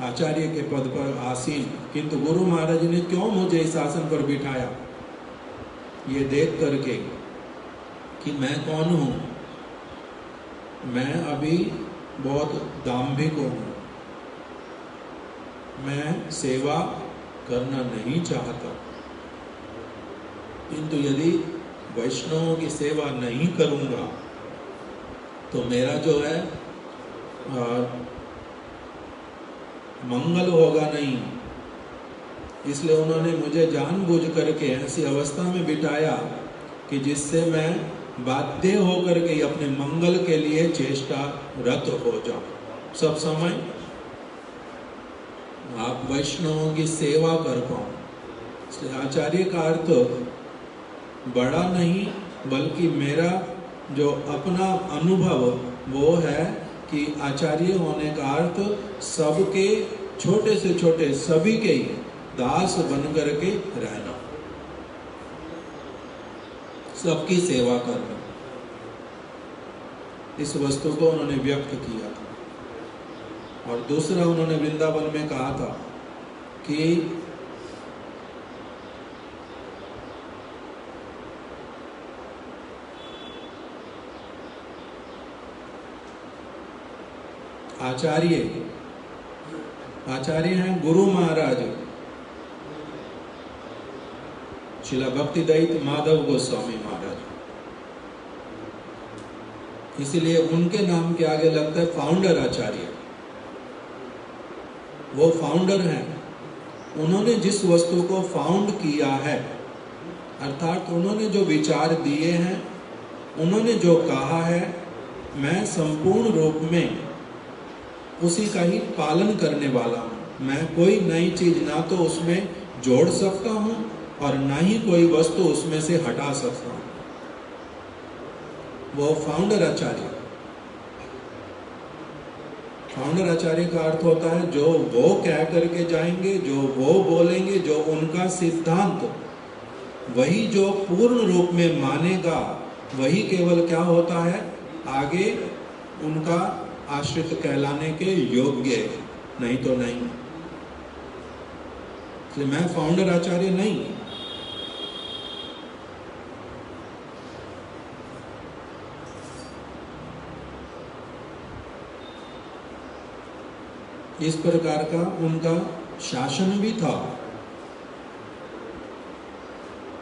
आचार्य के पद पर आसीन, किंतु गुरु महाराज जी ने क्यों मुझे इस आसन पर बिठाया? ये देख करके कि मैं कौन हूं, मैं अभी बहुत दाम्भिक हूं, मैं सेवा करना नहीं चाहता, किंतु यदि वैष्णवों की सेवा नहीं करूंगा तो मेरा जो है मंगल होगा नहीं। इसलिए उन्होंने मुझे जानबूझ करके ऐसी अवस्था में बिठाया कि जिससे मैं बाध्य होकर के अपने मंगल के लिए चेष्टारत हो जाऊं। सब समय आप वैष्णवों की सेवा कर पाओ। इसलिए आचार्य का अर्थ बड़ा नहीं, बल्कि मेरा जो अपना अनुभव वो है कि आचार्य होने का अर्थ सबके, छोटे से छोटे सभी के ही दास बन करके रहना, सबकी सेवा करना। इस वस्तु को उन्होंने व्यक्त किया था। और दूसरा उन्होंने वृंदावन में कहा था कि आचार्य हैं गुरु महाराज श्रील भक्ति दैत माधव गोस्वामी महाराज, इसलिए उनके नाम के आगे लगता है फाउंडर आचार्य। वो फाउंडर हैं। उन्होंने जिस वस्तु को फाउंड किया है, अर्थात उन्होंने जो विचार दिए हैं, उन्होंने जो कहा है, मैं संपूर्ण रूप में उसी का ही पालन करने वाला हूं। मैं कोई नई चीज ना तो उसमें जोड़ सकता हूं और ना ही कोई वस्तु उसमें से हटा सकता हूं। वो फाउंडर आचार्य। फाउंडर आचार्य का अर्थ होता है जो वो कह करके जाएंगे, जो वो बोलेंगे, जो उनका सिद्धांत, वही जो पूर्ण रूप में मानेगा, वही केवल क्या होता है, आगे उनका आश्रित कहलाने के योग्य, नहीं तो नहीं। इसलिए मैं फाउंडर आचार्य नहीं। इस प्रकार का उनका शासन भी था।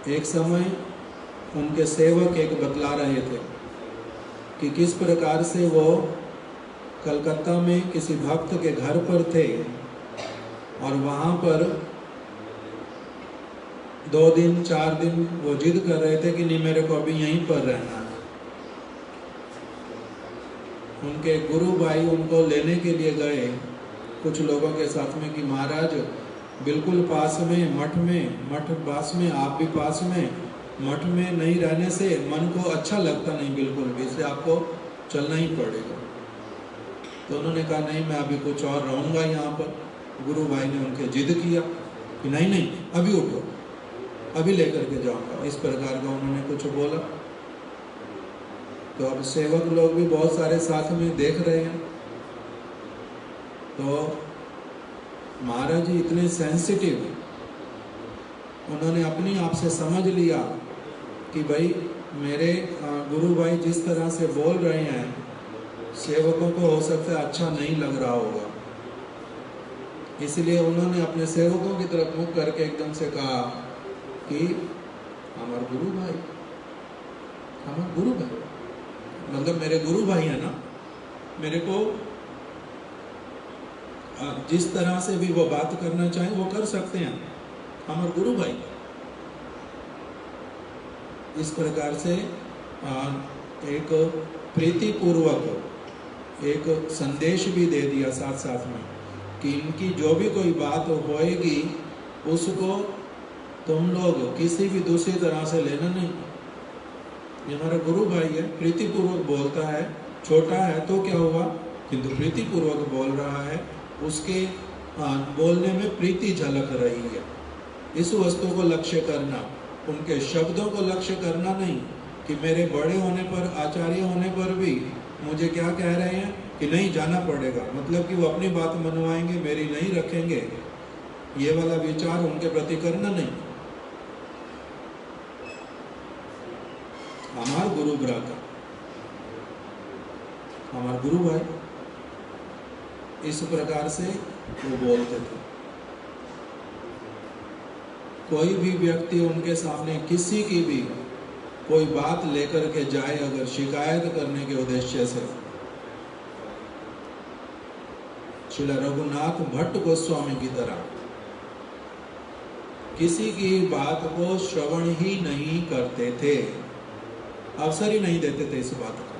एक समय उनके सेवक एक बतला रहे थे कि किस प्रकार से वो कलकत्ता में किसी भक्त के घर पर थे और वहाँ पर 2 दिन 4 दिन वो जिद कर रहे थे कि नहीं, मेरे को अभी यहीं पर रहना है। उनके गुरु भाई उनको लेने के लिए गए कुछ लोगों के साथ में कि महाराज बिल्कुल पास में मठ पास में, आप भी पास में, मठ में नहीं रहने से मन को अच्छा लगता नहीं बिल्कुल भी, इसलिए आपको चलना ही पड़ेगा। तो उन्होंने कहा नहीं, मैं अभी कुछ और रहूँगा यहाँ पर। गुरु भाई ने उनके जिद किया कि नहीं, अभी उठो, अभी लेकर के जाऊँगा। इस प्रकार का उन्होंने कुछ बोला। तो अब सेवक लोग भी बहुत सारे साथ में देख रहे हैं। तो महाराज जी इतने सेंसिटिव, उन्होंने अपनी आप से समझ लिया कि भाई मेरे गुरु भाई जिस तरह से बोल रहे हैं, सेवकों को हो सकता है अच्छा नहीं लग रहा होगा। इसलिए उन्होंने अपने सेवकों की तरफ मुख करके एकदम से कहा कि हमारे गुरु भाई, मतलब मेरे गुरु भाई है ना, मेरे को जिस तरह से भी वो बात करना चाहे वो कर सकते हैं, हमारे गुरु भाई। इस प्रकार से एक प्रीतिपूर्वक एक संदेश भी दे दिया साथ साथ में कि इनकी जो भी कोई बात होएगी उसको तुम लोग किसी भी दूसरी तरह से लेना नहीं। ये हमारा गुरु भाई है, प्रीतिपूर्वक बोलता है, छोटा है तो क्या हुआ, किंतु प्रीतिपूर्वक बोल रहा है, उसके बोलने में प्रीति झलक रही है। इस वस्तु को लक्ष्य करना, उनके शब्दों को लक्ष्य करना नहीं कि मेरे बड़े होने पर, आचार्य होने पर भी मुझे क्या कह रहे हैं कि नहीं जाना पड़ेगा, मतलब कि वो अपनी बात मनवाएंगे, मेरी नहीं रखेंगे, ये वाला विचार उनके प्रति करना नहीं। हमार गुरु भ्राता, हमार गुरु भाई इस प्रकार से वो बोलते थे। कोई भी व्यक्ति उनके सामने किसी की भी कोई बात लेकर के जाए, अगर शिकायत करने के उद्देश्य से, श्री रघुनाथ भट्ट गोस्वामी की तरह किसी की बात को श्रवण ही नहीं करते थे, अवसर ही नहीं देते थे इस बात का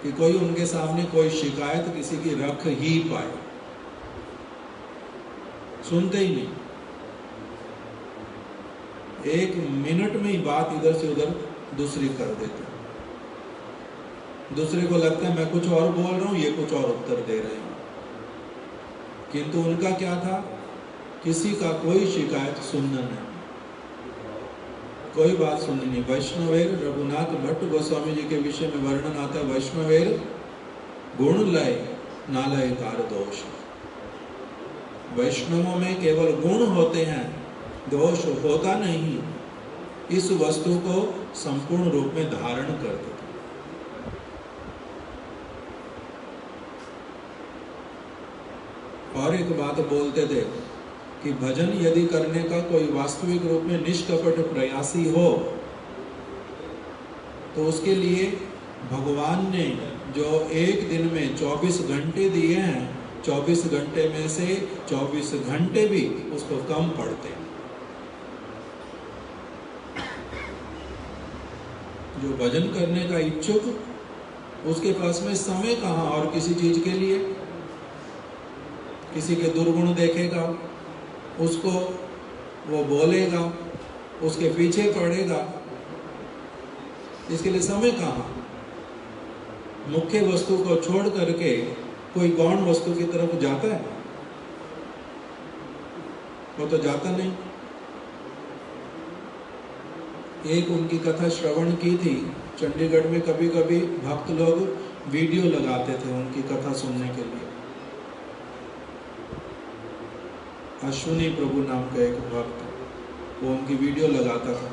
कि कोई उनके सामने कोई शिकायत किसी की रख ही पाए, सुनते ही नहीं। एक मिनट में ही बात इधर से उधर दूसरी कर देते, दूसरे को लगता है मैं कुछ और बोल रहा हूं, ये कुछ और उत्तर दे रहे हैं, किंतु उनका क्या था, किसी का कोई शिकायत सुनना नहीं, कोई बात सुननी नहीं। वैष्णवेर रघुनाथ भट्ट गोस्वामी जी के विषय में वर्णन आता है, वैष्णवेर गुण लय नालय कार दोष। वैष्णवों में केवल गुण होते हैं, दोष होता नहीं। इस वस्तु को संपूर्ण रूप में धारण करते थे। और एक बात बोलते थे कि भजन यदि करने का कोई वास्तविक रूप में निष्कपट प्रयासी हो तो उसके लिए भगवान ने जो एक दिन में 24 घंटे दिए हैं, 24 घंटे में से 24 घंटे भी उसको कम पड़ते हैं। जो भजन करने का इच्छुक, उसके पास में समय कहाँ और किसी चीज के लिए। किसी के दुर्गुण देखेगा, उसको वो बोलेगा, उसके पीछे पड़ेगा, इसके लिए समय कहाँ। मुख्य वस्तु को छोड़ करके कोई गौण वस्तु की तरफ जाता है? वो तो जाता नहीं। एक उनकी कथा श्रवण की थी चंडीगढ़ में, कभी कभी भक्त लोग वीडियो लगाते थे उनकी कथा सुनने के लिए। अश्विनी प्रभु नाम का एक भक्त, वो उनकी वीडियो लगाता था,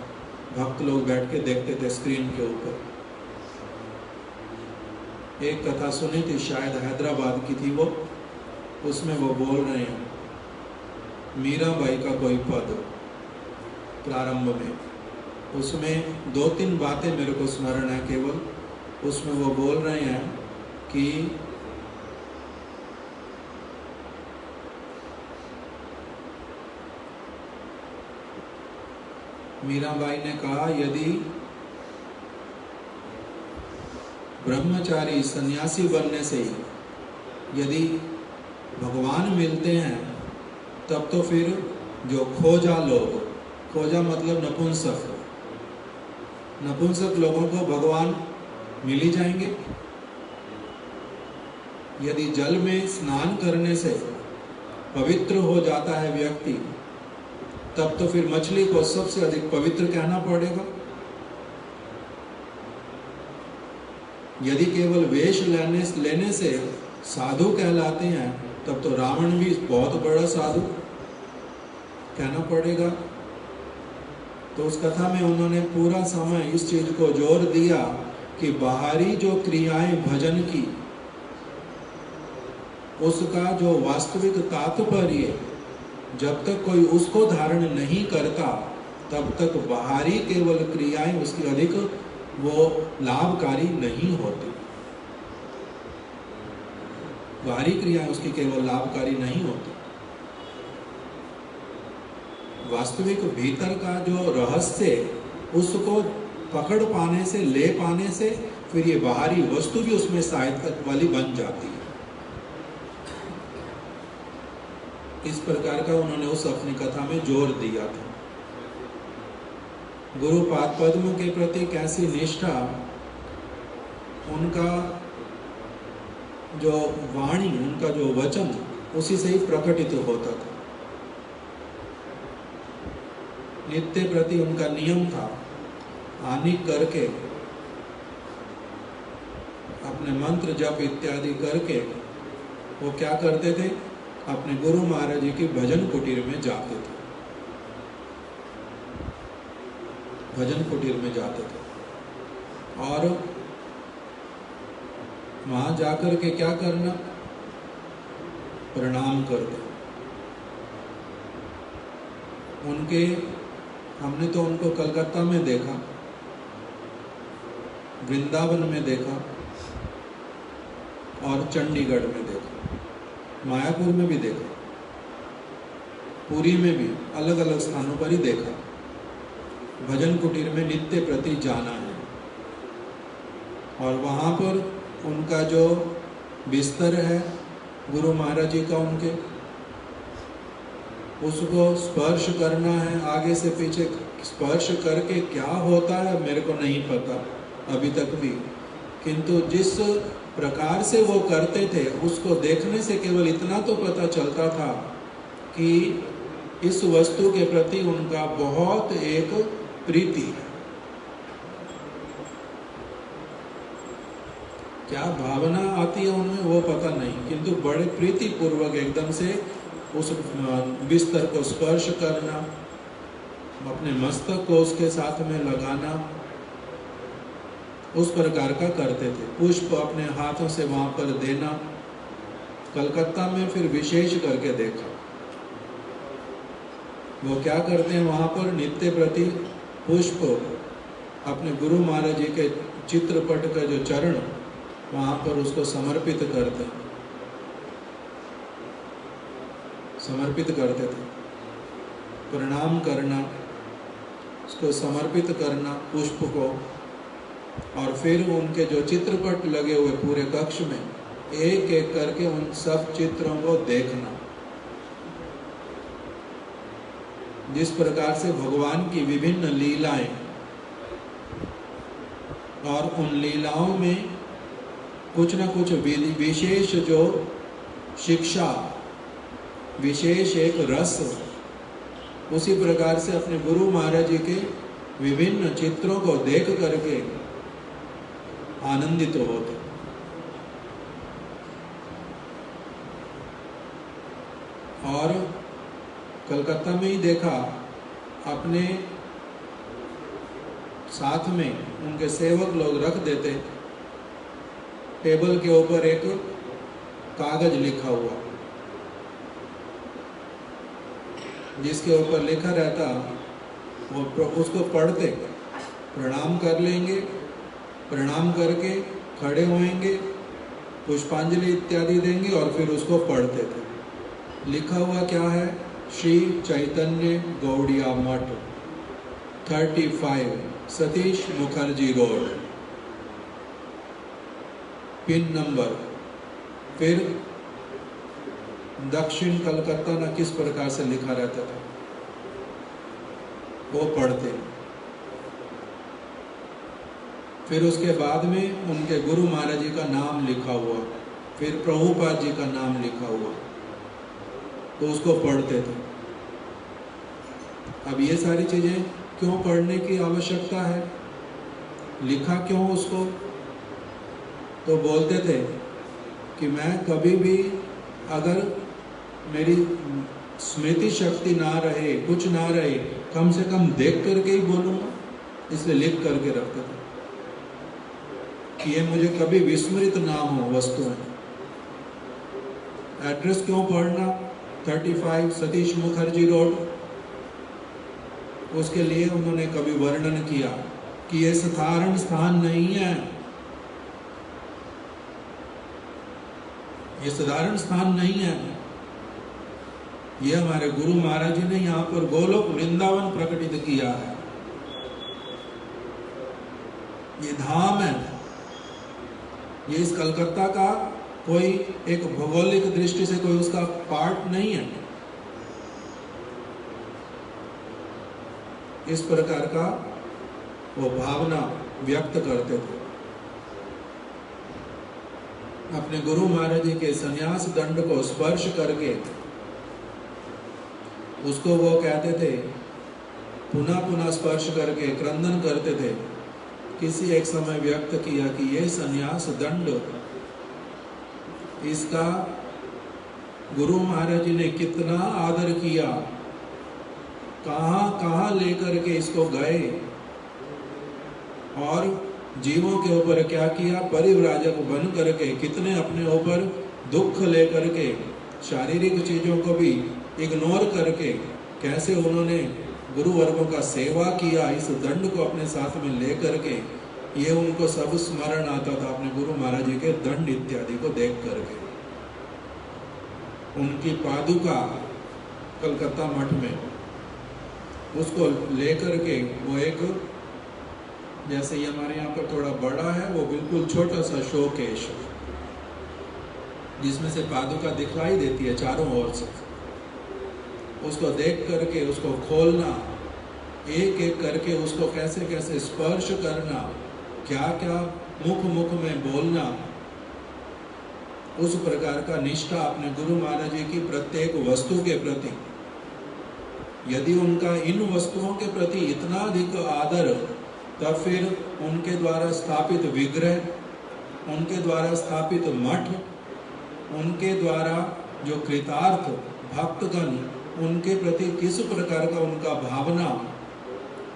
भक्त लोग बैठ के देखते थे स्क्रीन के ऊपर। एक कथा सुनी थी, शायद हैदराबाद की थी वो, उसमें वो बोल रहे हैं मीराबाई का कोई पद प्रारंभ में, उसमें 2-3 बातें मेरे को स्मरण है केवल। उसमें वो बोल रहे हैं कि मीराबाई ने कहा, यदि ब्रह्मचारी सन्यासी बनने से यदि भगवान मिलते हैं, तब तो फिर जो खोजा लोग, खोजा मतलब नपुंसक, नपुंसक लोगों को भगवान मिल ही जाएंगे। यदि जल में स्नान करने से पवित्र हो जाता है व्यक्ति, तब तो फिर मछली को सबसे अधिक पवित्र कहना पड़ेगा। यदि केवल वेश लेने से साधु कहलाते हैं, तब तो रावण भी बहुत बड़ा साधु कहना पड़ेगा। तो उस कथा में उन्होंने पूरा समय इस चीज को जोर दिया कि बाहरी जो क्रियाएं भजन की, उसका जो वास्तविक तात्पर्य जब तक कोई उसको धारण नहीं करता, तब तक बाहरी केवल क्रियाएं उसकी अधिक वो लाभकारी नहीं होती। बाहरी क्रियाएं उसकी केवल लाभकारी नहीं होती। वास्तविक भीतर का जो रहस्य, उसको पकड़ पाने से, ले पाने से फिर ये बाहरी वस्तु भी उसमें सहायता वाली बन जाती है। इस प्रकार का उन्होंने उस अपनी कथा में जोर दिया था। गुरु पाद पद्म के प्रति कैसी निष्ठा, उनका जो वाणी, उनका जो वचन उसी से ही प्रकटित होता था। नित्य प्रति उनका नियम था, आनी करके अपने मंत्र जप इत्यादि करके वो क्या करते थे, अपने गुरु महाराज जी की भजन कुटीर में जाते थे। भजन कुटीर में जाते थे और वहां जाकर के क्या करना, प्रणाम करते। उनके, हमने तो उनको कलकत्ता में देखा, वृंदावन में देखा और चंडीगढ़ में देखा, मायापुर में भी देखा, पुरी में भी अलग अलग स्थानों पर ही देखा। भजन कुटीर में नित्य प्रति जाना है और वहाँ पर उनका जो बिस्तर है गुरु महाराज जी का, उनके उसको स्पर्श करना है, आगे से पीछे स्पर्श करके क्या होता है मेरे को नहीं पता अभी तक भी, किंतु जिस प्रकार से वो करते थे उसको देखने से केवल इतना तो पता चलता था कि इस वस्तु के प्रति उनका बहुत एक प्रीति है। क्या भावना आती है उनमें वो पता नहीं, किंतु बड़े प्रीति पूर्वक एकदम से उस बिस्तर को स्पर्श करना, अपने मस्तक को उसके साथ में लगाना, उस प्रकार का करते थे। पुष्प अपने हाथों से वहां पर देना, कलकत्ता में फिर विशेष करके देखा। वो क्या करते हैं वहां पर, नित्य प्रति पुष्प अपने गुरु महाराज जी के चित्रपट का जो चरण वहां पर उसको समर्पित करते, समर्पित करते थे। प्रणाम करना, उसको समर्पित करना पुष्प को, और फिर उनके जो चित्रपट लगे हुए पूरे कक्ष में एक एक करके उन सब चित्रों को देखना। जिस प्रकार से भगवान की विभिन्न लीलाएं, और उन लीलाओं में कुछ न कुछ विशेष जो शिक्षा, विशेष एक रस, उसी प्रकार से अपने गुरु महाराज जी के विभिन्न चित्रों को देख करके आनंदित होते। और कलकत्ता में ही देखा, अपने साथ में उनके सेवक लोग रख देते, टेबल के ऊपर एक कागज लिखा हुआ, जिसके ऊपर लिखा रहता, वो उसको पढ़ते, प्रणाम कर लेंगे, प्रणाम करके खड़े होएंगे, पुष्पांजलि इत्यादि देंगे और फिर उसको पढ़ते थे। लिखा हुआ क्या है, श्री चैतन्य गौड़िया मठ 35 Satish Mukherjee road, pin number, फिर दक्षिण कलकत्ता न किस प्रकार से लिखा रहता था, वो पढ़ते। फिर उसके बाद में उनके गुरु महाराज जी का नाम लिखा हुआ, फिर प्रभुपाद जी का नाम लिखा हुआ, तो उसको पढ़ते थे। अब ये सारी चीजें क्यों पढ़ने की आवश्यकता है, लिखा क्यों उसको, तो बोलते थे कि मैं कभी भी अगर मेरी स्मृति शक्ति ना रहे, कुछ ना रहे, कम से कम देख करके ही बोलूँगा, इसलिए लिख करके रखते थे कि ये मुझे कभी विस्मृत ना हो वस्तुएं। एड्रेस क्यों पढ़ना, 35 सतीश मुखर्जी रोड, उसके लिए उन्होंने कभी वर्णन किया कि ये साधारण स्थान नहीं है, ये साधारण स्थान नहीं है, ये हमारे गुरु महाराज जी ने यहाँ पर गोलोक वृंदावन प्रकटित किया है। ये धाम है, ये इस कलकत्ता का कोई एक भौगोलिक दृष्टि से कोई उसका पार्ट नहीं है। इस प्रकार का वो भावना व्यक्त करते थे। अपने गुरु महाराज जी के संन्यास दंड को स्पर्श करके उसको वो कहते थे, पुनः पुनः स्पर्श करके क्रंदन करते थे। किसी एक समय व्यक्त किया कि ये संन्यास दंड, इसका गुरु महाराज जी ने कितना आदर किया, कहां कहां लेकर के इसको गए और जीवों के ऊपर क्या किया, परिव्राजक बन करके कितने अपने ऊपर दुख लेकर के, शारीरिक चीजों को भी इग्नोर करके कैसे उन्होंने गुरु वर्गों का सेवा किया, इस दंड को अपने साथ में लेकर के। ये उनको सब स्मरण आता था अपने गुरु महाराज जी के दंड इत्यादि को देख करके। उनकी पादुका कलकत्ता मठ में, उसको लेकर के वो एक, जैसे ये हमारे यहाँ पर थोड़ा बड़ा है, वो बिल्कुल छोटा सा शोकेश जिसमें से पादुका दिखलाई देती है चारों ओर से, उसको देख करके उसको खोलना, एक एक करके उसको कैसे कैसे स्पर्श करना, क्या क्या मुख मुख में बोलना, उस प्रकार का निष्ठा अपने गुरु महाराज जी की प्रत्येक वस्तु के प्रति। यदि उनका इन वस्तुओं के प्रति इतना अधिक आदर, तब फिर उनके द्वारा स्थापित विग्रह, उनके द्वारा स्थापित मठ, उनके द्वारा जो कृतार्थ भक्तगण, उनके प्रति किस प्रकार का उनका भावना,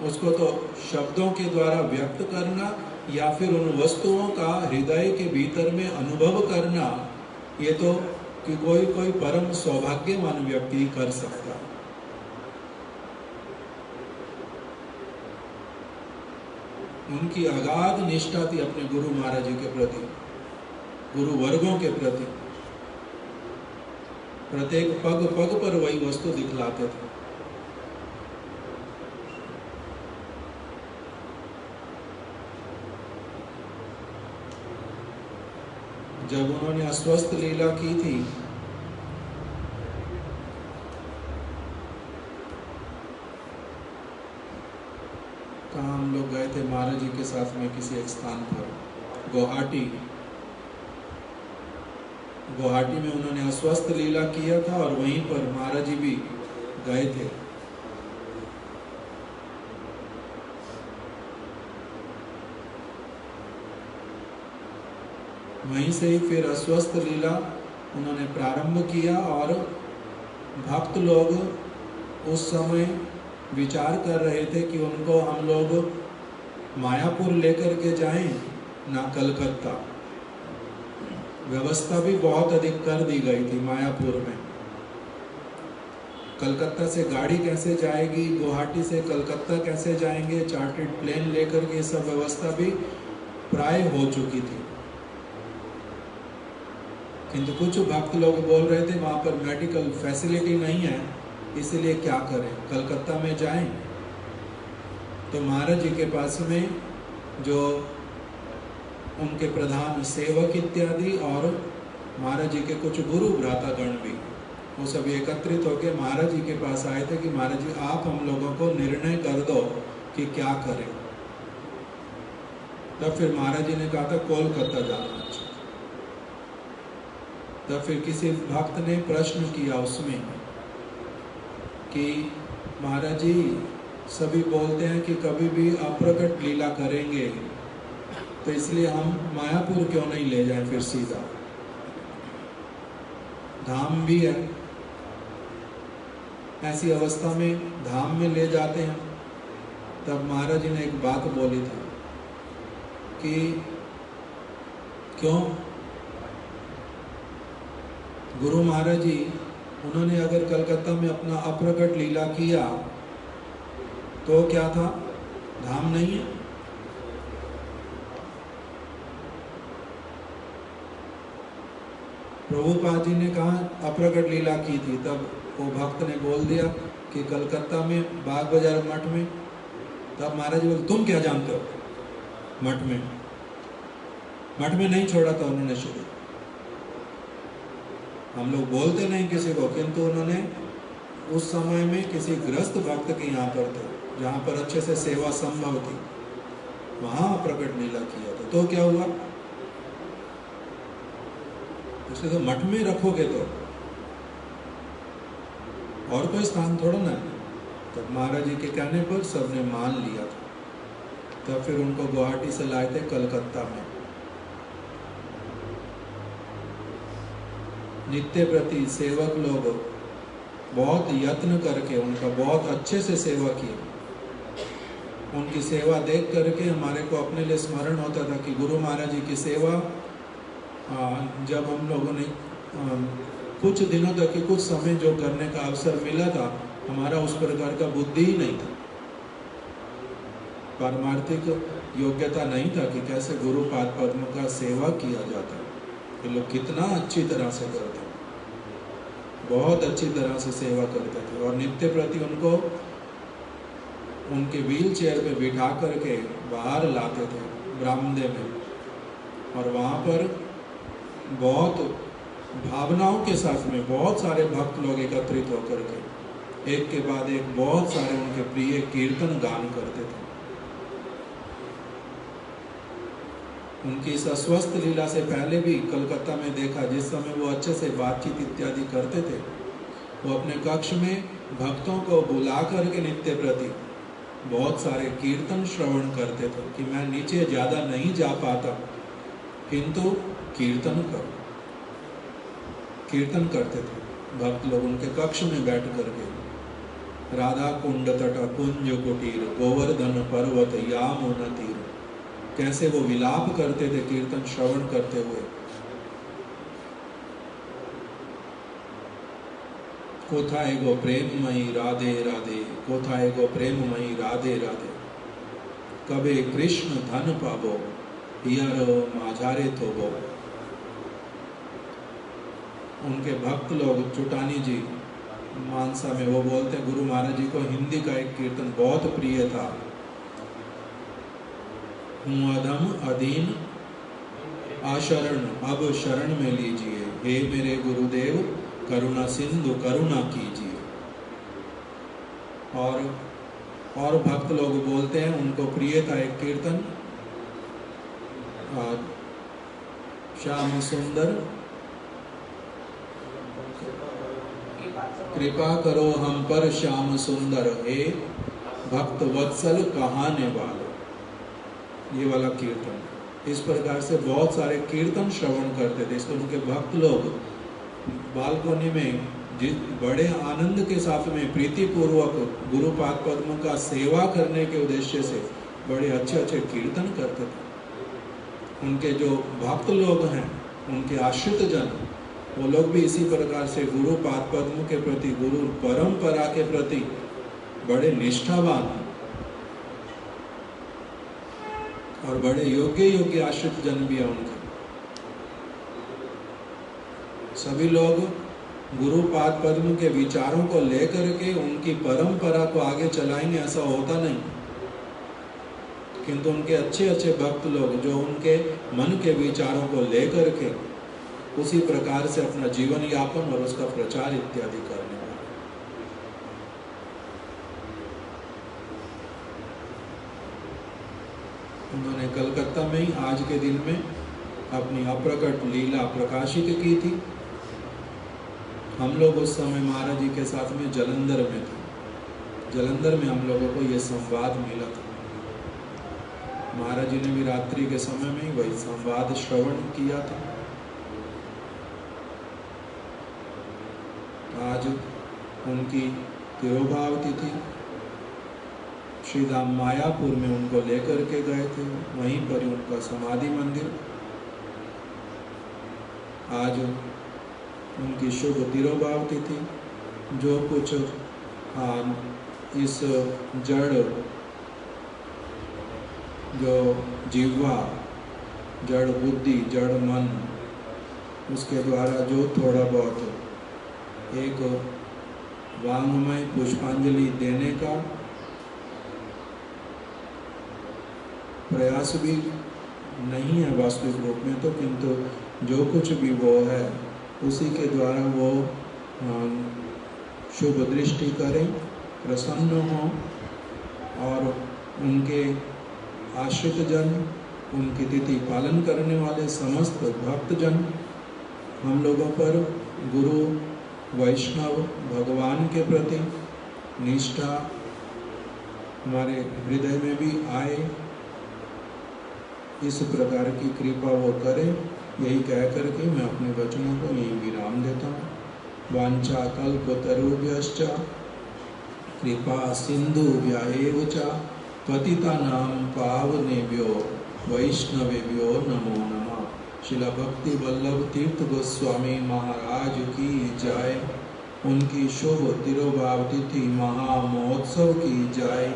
उसको तो शब्दों के द्वारा व्यक्त करना या फिर उन वस्तुओं का हृदय के भीतर में अनुभव करना, ये तो कि कोई परम सौभाग्यवान व्यक्ति कर सकता। उनकी अगाध निष्ठा थी अपने गुरु महाराज जी के प्रति, गुरु वर्गों के प्रति। प्रत्येक पग पग पर वही वस्तु दिखलाते थे। जब उन्होंने अस्वस्थ लीला की थी, कहाँ हम लोग गए थे महाराज जी के साथ में किसी एक स्थान पर, गुवाहाटी में उन्होंने अस्वस्थ लीला किया था और वहीं पर महाराज जी भी गए थे। वहीं से ही फिर अस्वस्थ लीला उन्होंने प्रारंभ किया और भक्त लोग उस समय विचार कर रहे थे कि उनको हम लोग मायापुर लेकर के जाएं, ना कलकत्ता। व्यवस्था भी बहुत अधिक कर दी गई थी मायापुर में। कलकत्ता से गाड़ी कैसे जाएगी, गुवाहाटी से कलकत्ता कैसे जाएंगे, चार्टर्ड प्लेन लेकर के, सब व्यवस्था भी प्राय हो चुकी थी। किंतु कुछ भक्त लोग बोल रहे थे वहाँ पर मेडिकल फैसिलिटी नहीं है, इसलिए क्या करें, कलकत्ता में जाएं। तो महाराज जी के पास में जो उनके प्रधान सेवक इत्यादि और महाराज जी के कुछ गुरु भ्रातागण भी, वो सब एकत्रित होकर महाराज जी के पास आए थे कि महाराज जी आप हम लोगों को निर्णय कर दो कि क्या करें। तब फिर महाराज जी ने कहा था कोलकाता जाना चाहिए। तब फिर किसी भक्त ने प्रश्न किया उसमें कि महाराज जी सभी बोलते हैं कि कभी भी अप्रकट लीला करेंगे, तो इसलिए हम मायापुर क्यों नहीं ले जाएं फिर सीधा, धाम भी है। ऐसी अवस्था में धाम में ले जाते हैं। तब महाराज जी ने एक बात बोली थी कि क्यों, गुरु महाराज जी उन्होंने अगर कलकत्ता में अपना अप्रकट लीला किया तो क्या था, धाम नहीं है। प्रभुपाद जी ने कहा अप्रकट लीला की थी, तब वो भक्त ने बोल दिया कि कलकत्ता में बाग बाजार मठ में। तब महाराज जी बोले तुम क्या जानते हो, मठ में नहीं छोड़ा था उन्होंने शुरू। हम लोग बोलते नहीं किसी को, किंतु उन्होंने उस समय में किसी ग्रस्त भक्त के यहाँ पर थे, जहाँ पर अच्छे से सेवा संभव थी, वहां प्रकट लीला किया था। तो क्या हुआ, उसे तो मठ में रखोगे तो और कोई स्थान थोड़ा ना। तब महाराज जी के कहने पर सबने मान लिया था। तब फिर उनको गुवाहाटी से लाए थे कलकत्ता में। नित्य प्रति सेवक लोग बहुत यत्न करके उनका बहुत अच्छे से सेवा की। उनकी सेवा देख करके हमारे को अपने लिए स्मरण होता था कि गुरु महाराज जी की सेवा जब हम लोगों ने कुछ दिनों तक के कुछ समय जो करने का अवसर मिला था, हमारा उस प्रकार का बुद्धि ही नहीं था, पारमार्थिक योग्यता नहीं था कि कैसे गुरु पाद पद्म का सेवा किया जाता है। ये लोग कितना अच्छी तरह से करते, बहुत अच्छी तरह से सेवा करते थे। और नित्य प्रति उनको उनके व्हील चेयर पे बिठा करके बाहर लाते थे बरामदे में, और वहाँ पर बहुत भावनाओं के साथ में बहुत सारे भक्त लोग एकत्रित होकर के एक के बाद एक बहुत सारे उनके प्रिय कीर्तन गान करते थे। उनकी इस अस्वस्थ लीला से पहले भी कलकत्ता में देखा, जिस समय वो अच्छे से बातचीत इत्यादि करते थे, वो अपने कक्ष में भक्तों को बुला करके नित्य प्रति बहुत सारे कीर्तन श्रवण करते थे कि मैं नीचे ज़्यादा नहीं जा पाता, किंतु कीर्तन करते थे भक्त लोग उनके कक्ष में बैठ करके। राधा कुंड तट कुंज कुटीर गोवर्धन पर्वत यामुना तीर, कैसे वो विलाप करते थे कीर्तन श्रवण करते हुए। कोथाए गो प्रेममयी राधे राधे, कोथाए गो प्रेममयी राधे राधे, कबे कृष्ण धन पावो हियर माझारे थोबो। उनके भक्त लोग चुटानी जी मानसा में वो बोलते हैं, गुरु महाराज जी को हिंदी का एक कीर्तन बहुत प्रिय था। हूँ अधम अधीन आशरण अब शरण में लीजिए, हे मेरे गुरुदेव करुणा सिंधु करुणा कीजिए। और भक्त लोग बोलते हैं उनको प्रिय था एक कीर्तन, श्याम सुंदर कृपा करो हम पर श्याम सुंदर, हे भक्त वत्सल कहाने वाले, ये वाला कीर्तन। इस प्रकार से बहुत सारे कीर्तन श्रवण करते थे। इसको उनके भक्त लोग बालकोनी में बड़े आनंद के साथ में प्रीति पूर्वक गुरु पाद पद्म का सेवा करने के उद्देश्य से बड़े अच्छे अच्छे कीर्तन करते थे। उनके जो भक्त लोग हैं, उनके आश्रित जन, वो लोग भी इसी प्रकार से गुरु पाद पद्म के प्रति, गुरु परंपरा के प्रति बड़े निष्ठावान और बड़े योग्य आश्रित जन भी हैं उनके। सभी लोग गुरु पाद पद्म के विचारों को लेकर के उनकी परंपरा को आगे चलाएंगे ऐसा होता नहीं, किंतु उनके अच्छे अच्छे भक्त लोग जो उनके मन के विचारों को लेकर के उसी प्रकार से अपना जीवन यापन और उसका प्रचार इत्यादि करने वाले। उन्होंने कलकत्ता में ही आज के दिन में अपनी अप्रकट लीला प्रकाशित की थी। हम लोग उस समय महाराज जी के साथ में जालंधर में थे। जालंधर में हम लोगों को ये संवाद मिला था। महाराज जी ने भी रात्रि के समय में ही वही संवाद श्रवण किया था। आज उनकी तिरोभाव तिथि, श्री धाम मायापुर में उनको लेकर के गए थे, वहीं पर उनका समाधि मंदिर। आज उनकी शुभ तिरोभाव तिथि। जो कुछ इस जड़, जो जीवा, जड़ बुद्धि, जड़ मन, उसके द्वारा जो थोड़ा बहुत एक वांग्मय पुष्पांजलि देने का प्रयास भी नहीं है वास्तविक रूप में तो, किंतु जो कुछ भी वो है उसी के द्वारा वो शुभ दृष्टि करें, प्रसन्न हों और उनके आश्रित जन, उनकी तिथि पालन करने वाले समस्त भक्तजन हम लोगों पर गुरु वैष्णव भगवान के प्रति निष्ठा हमारे हृदय में भी आए, इस प्रकार की कृपा वो करे। यही कह करके मैं अपने वचनों को यही विराम देता हूँ। वांछा कल्पतरुभ्यश्च कृपा सिन्धुभ्यैव च पतितानां पावनेभ्यो वैष्णवेभ्यो नमो नमः। शिला भक्ति वल्लभ तीर्थ गोस्वामी महाराज की जय। उनकी शुभ तिरुभाव तिथि महामहोत्सव की जय।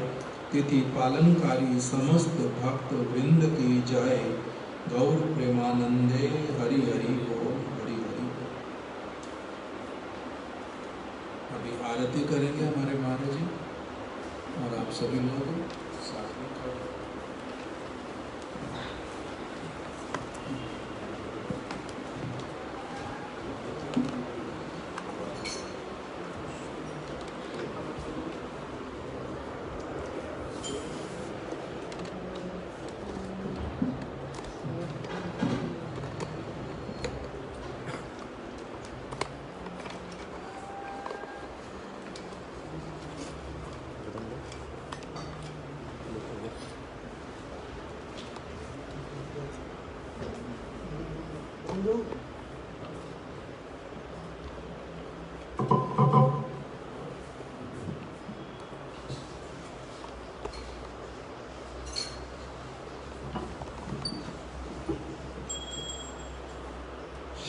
तिथि पालनकारी समस्त भक्त वृंद की जय। गौर प्रेमानंदे हरि हरि बोल, हरि हरि बोल। अभी आरती करेंगे हमारे महाराज जी और आप सभी लोग साथ में करें।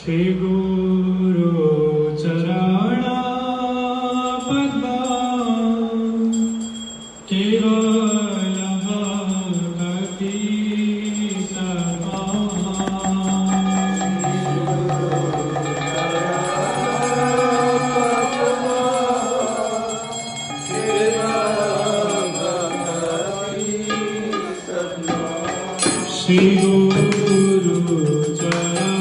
श्री गुरु चरण पद्म केवल भक्ति समा। श्री गुरु चरण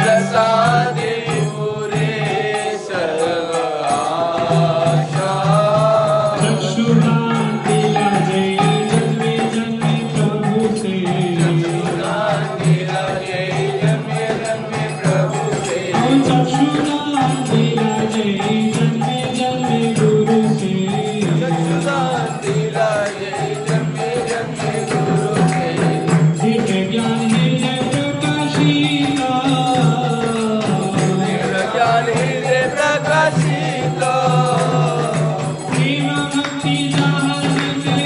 प्रसादे पूरे सर्व आशा। चक्षुदान दिला जय जन्मे जन्मे प्रभु से चक्षुदान दिला जय जन्मे जन्मे प्रभु से और चक्षुदान दिला जय जन्मे जन्मे गुरु से चक्षुदान दिला जय जन्मे जन्मे गुरु से दिव्य ज्ञान हृदय प्रकाशिता दिव्य ज्ञान हृदय प्रकाशित प्रेम भक्ति जहाँ से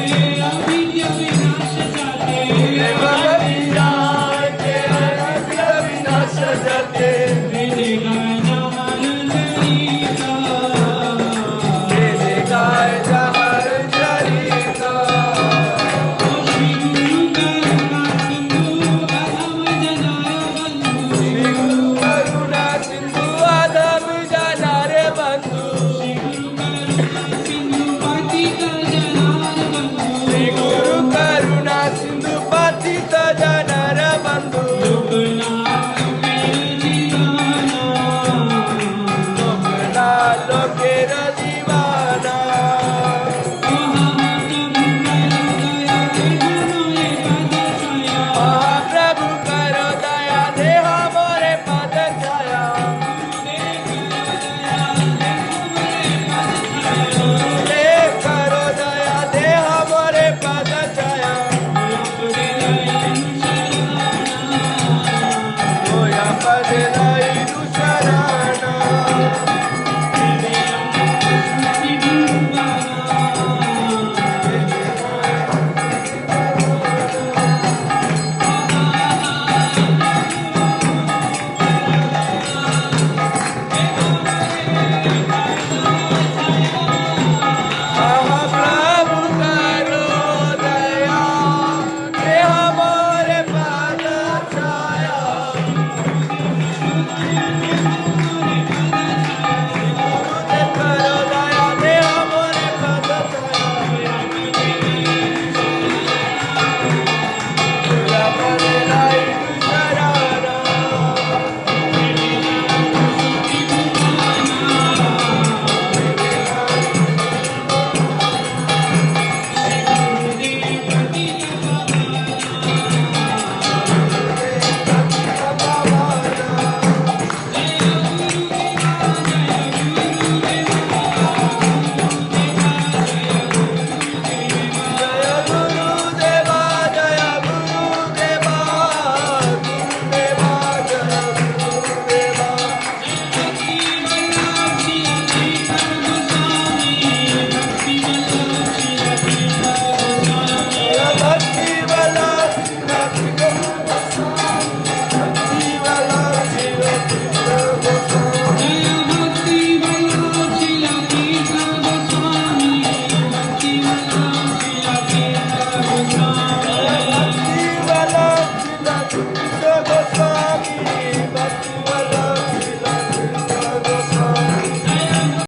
अविद्या विनाश जाते प्रेम भक्ति जाते अविद्या विनाश जाते वेदेगा जहाँ चरिता वेदे गाय जहर चरिता श्री गुरु करुणा सिंधु अधम जनार बंधु करुणा सिंधु आदम जाना रे बंधु श्री गुरु करुणा सिंधु पतित जनार बंधु श्री गुरु करुणा सिंधु पतित जाना रे बंधु लोकनाथ मेरे जीवाना लोकना लोके रजी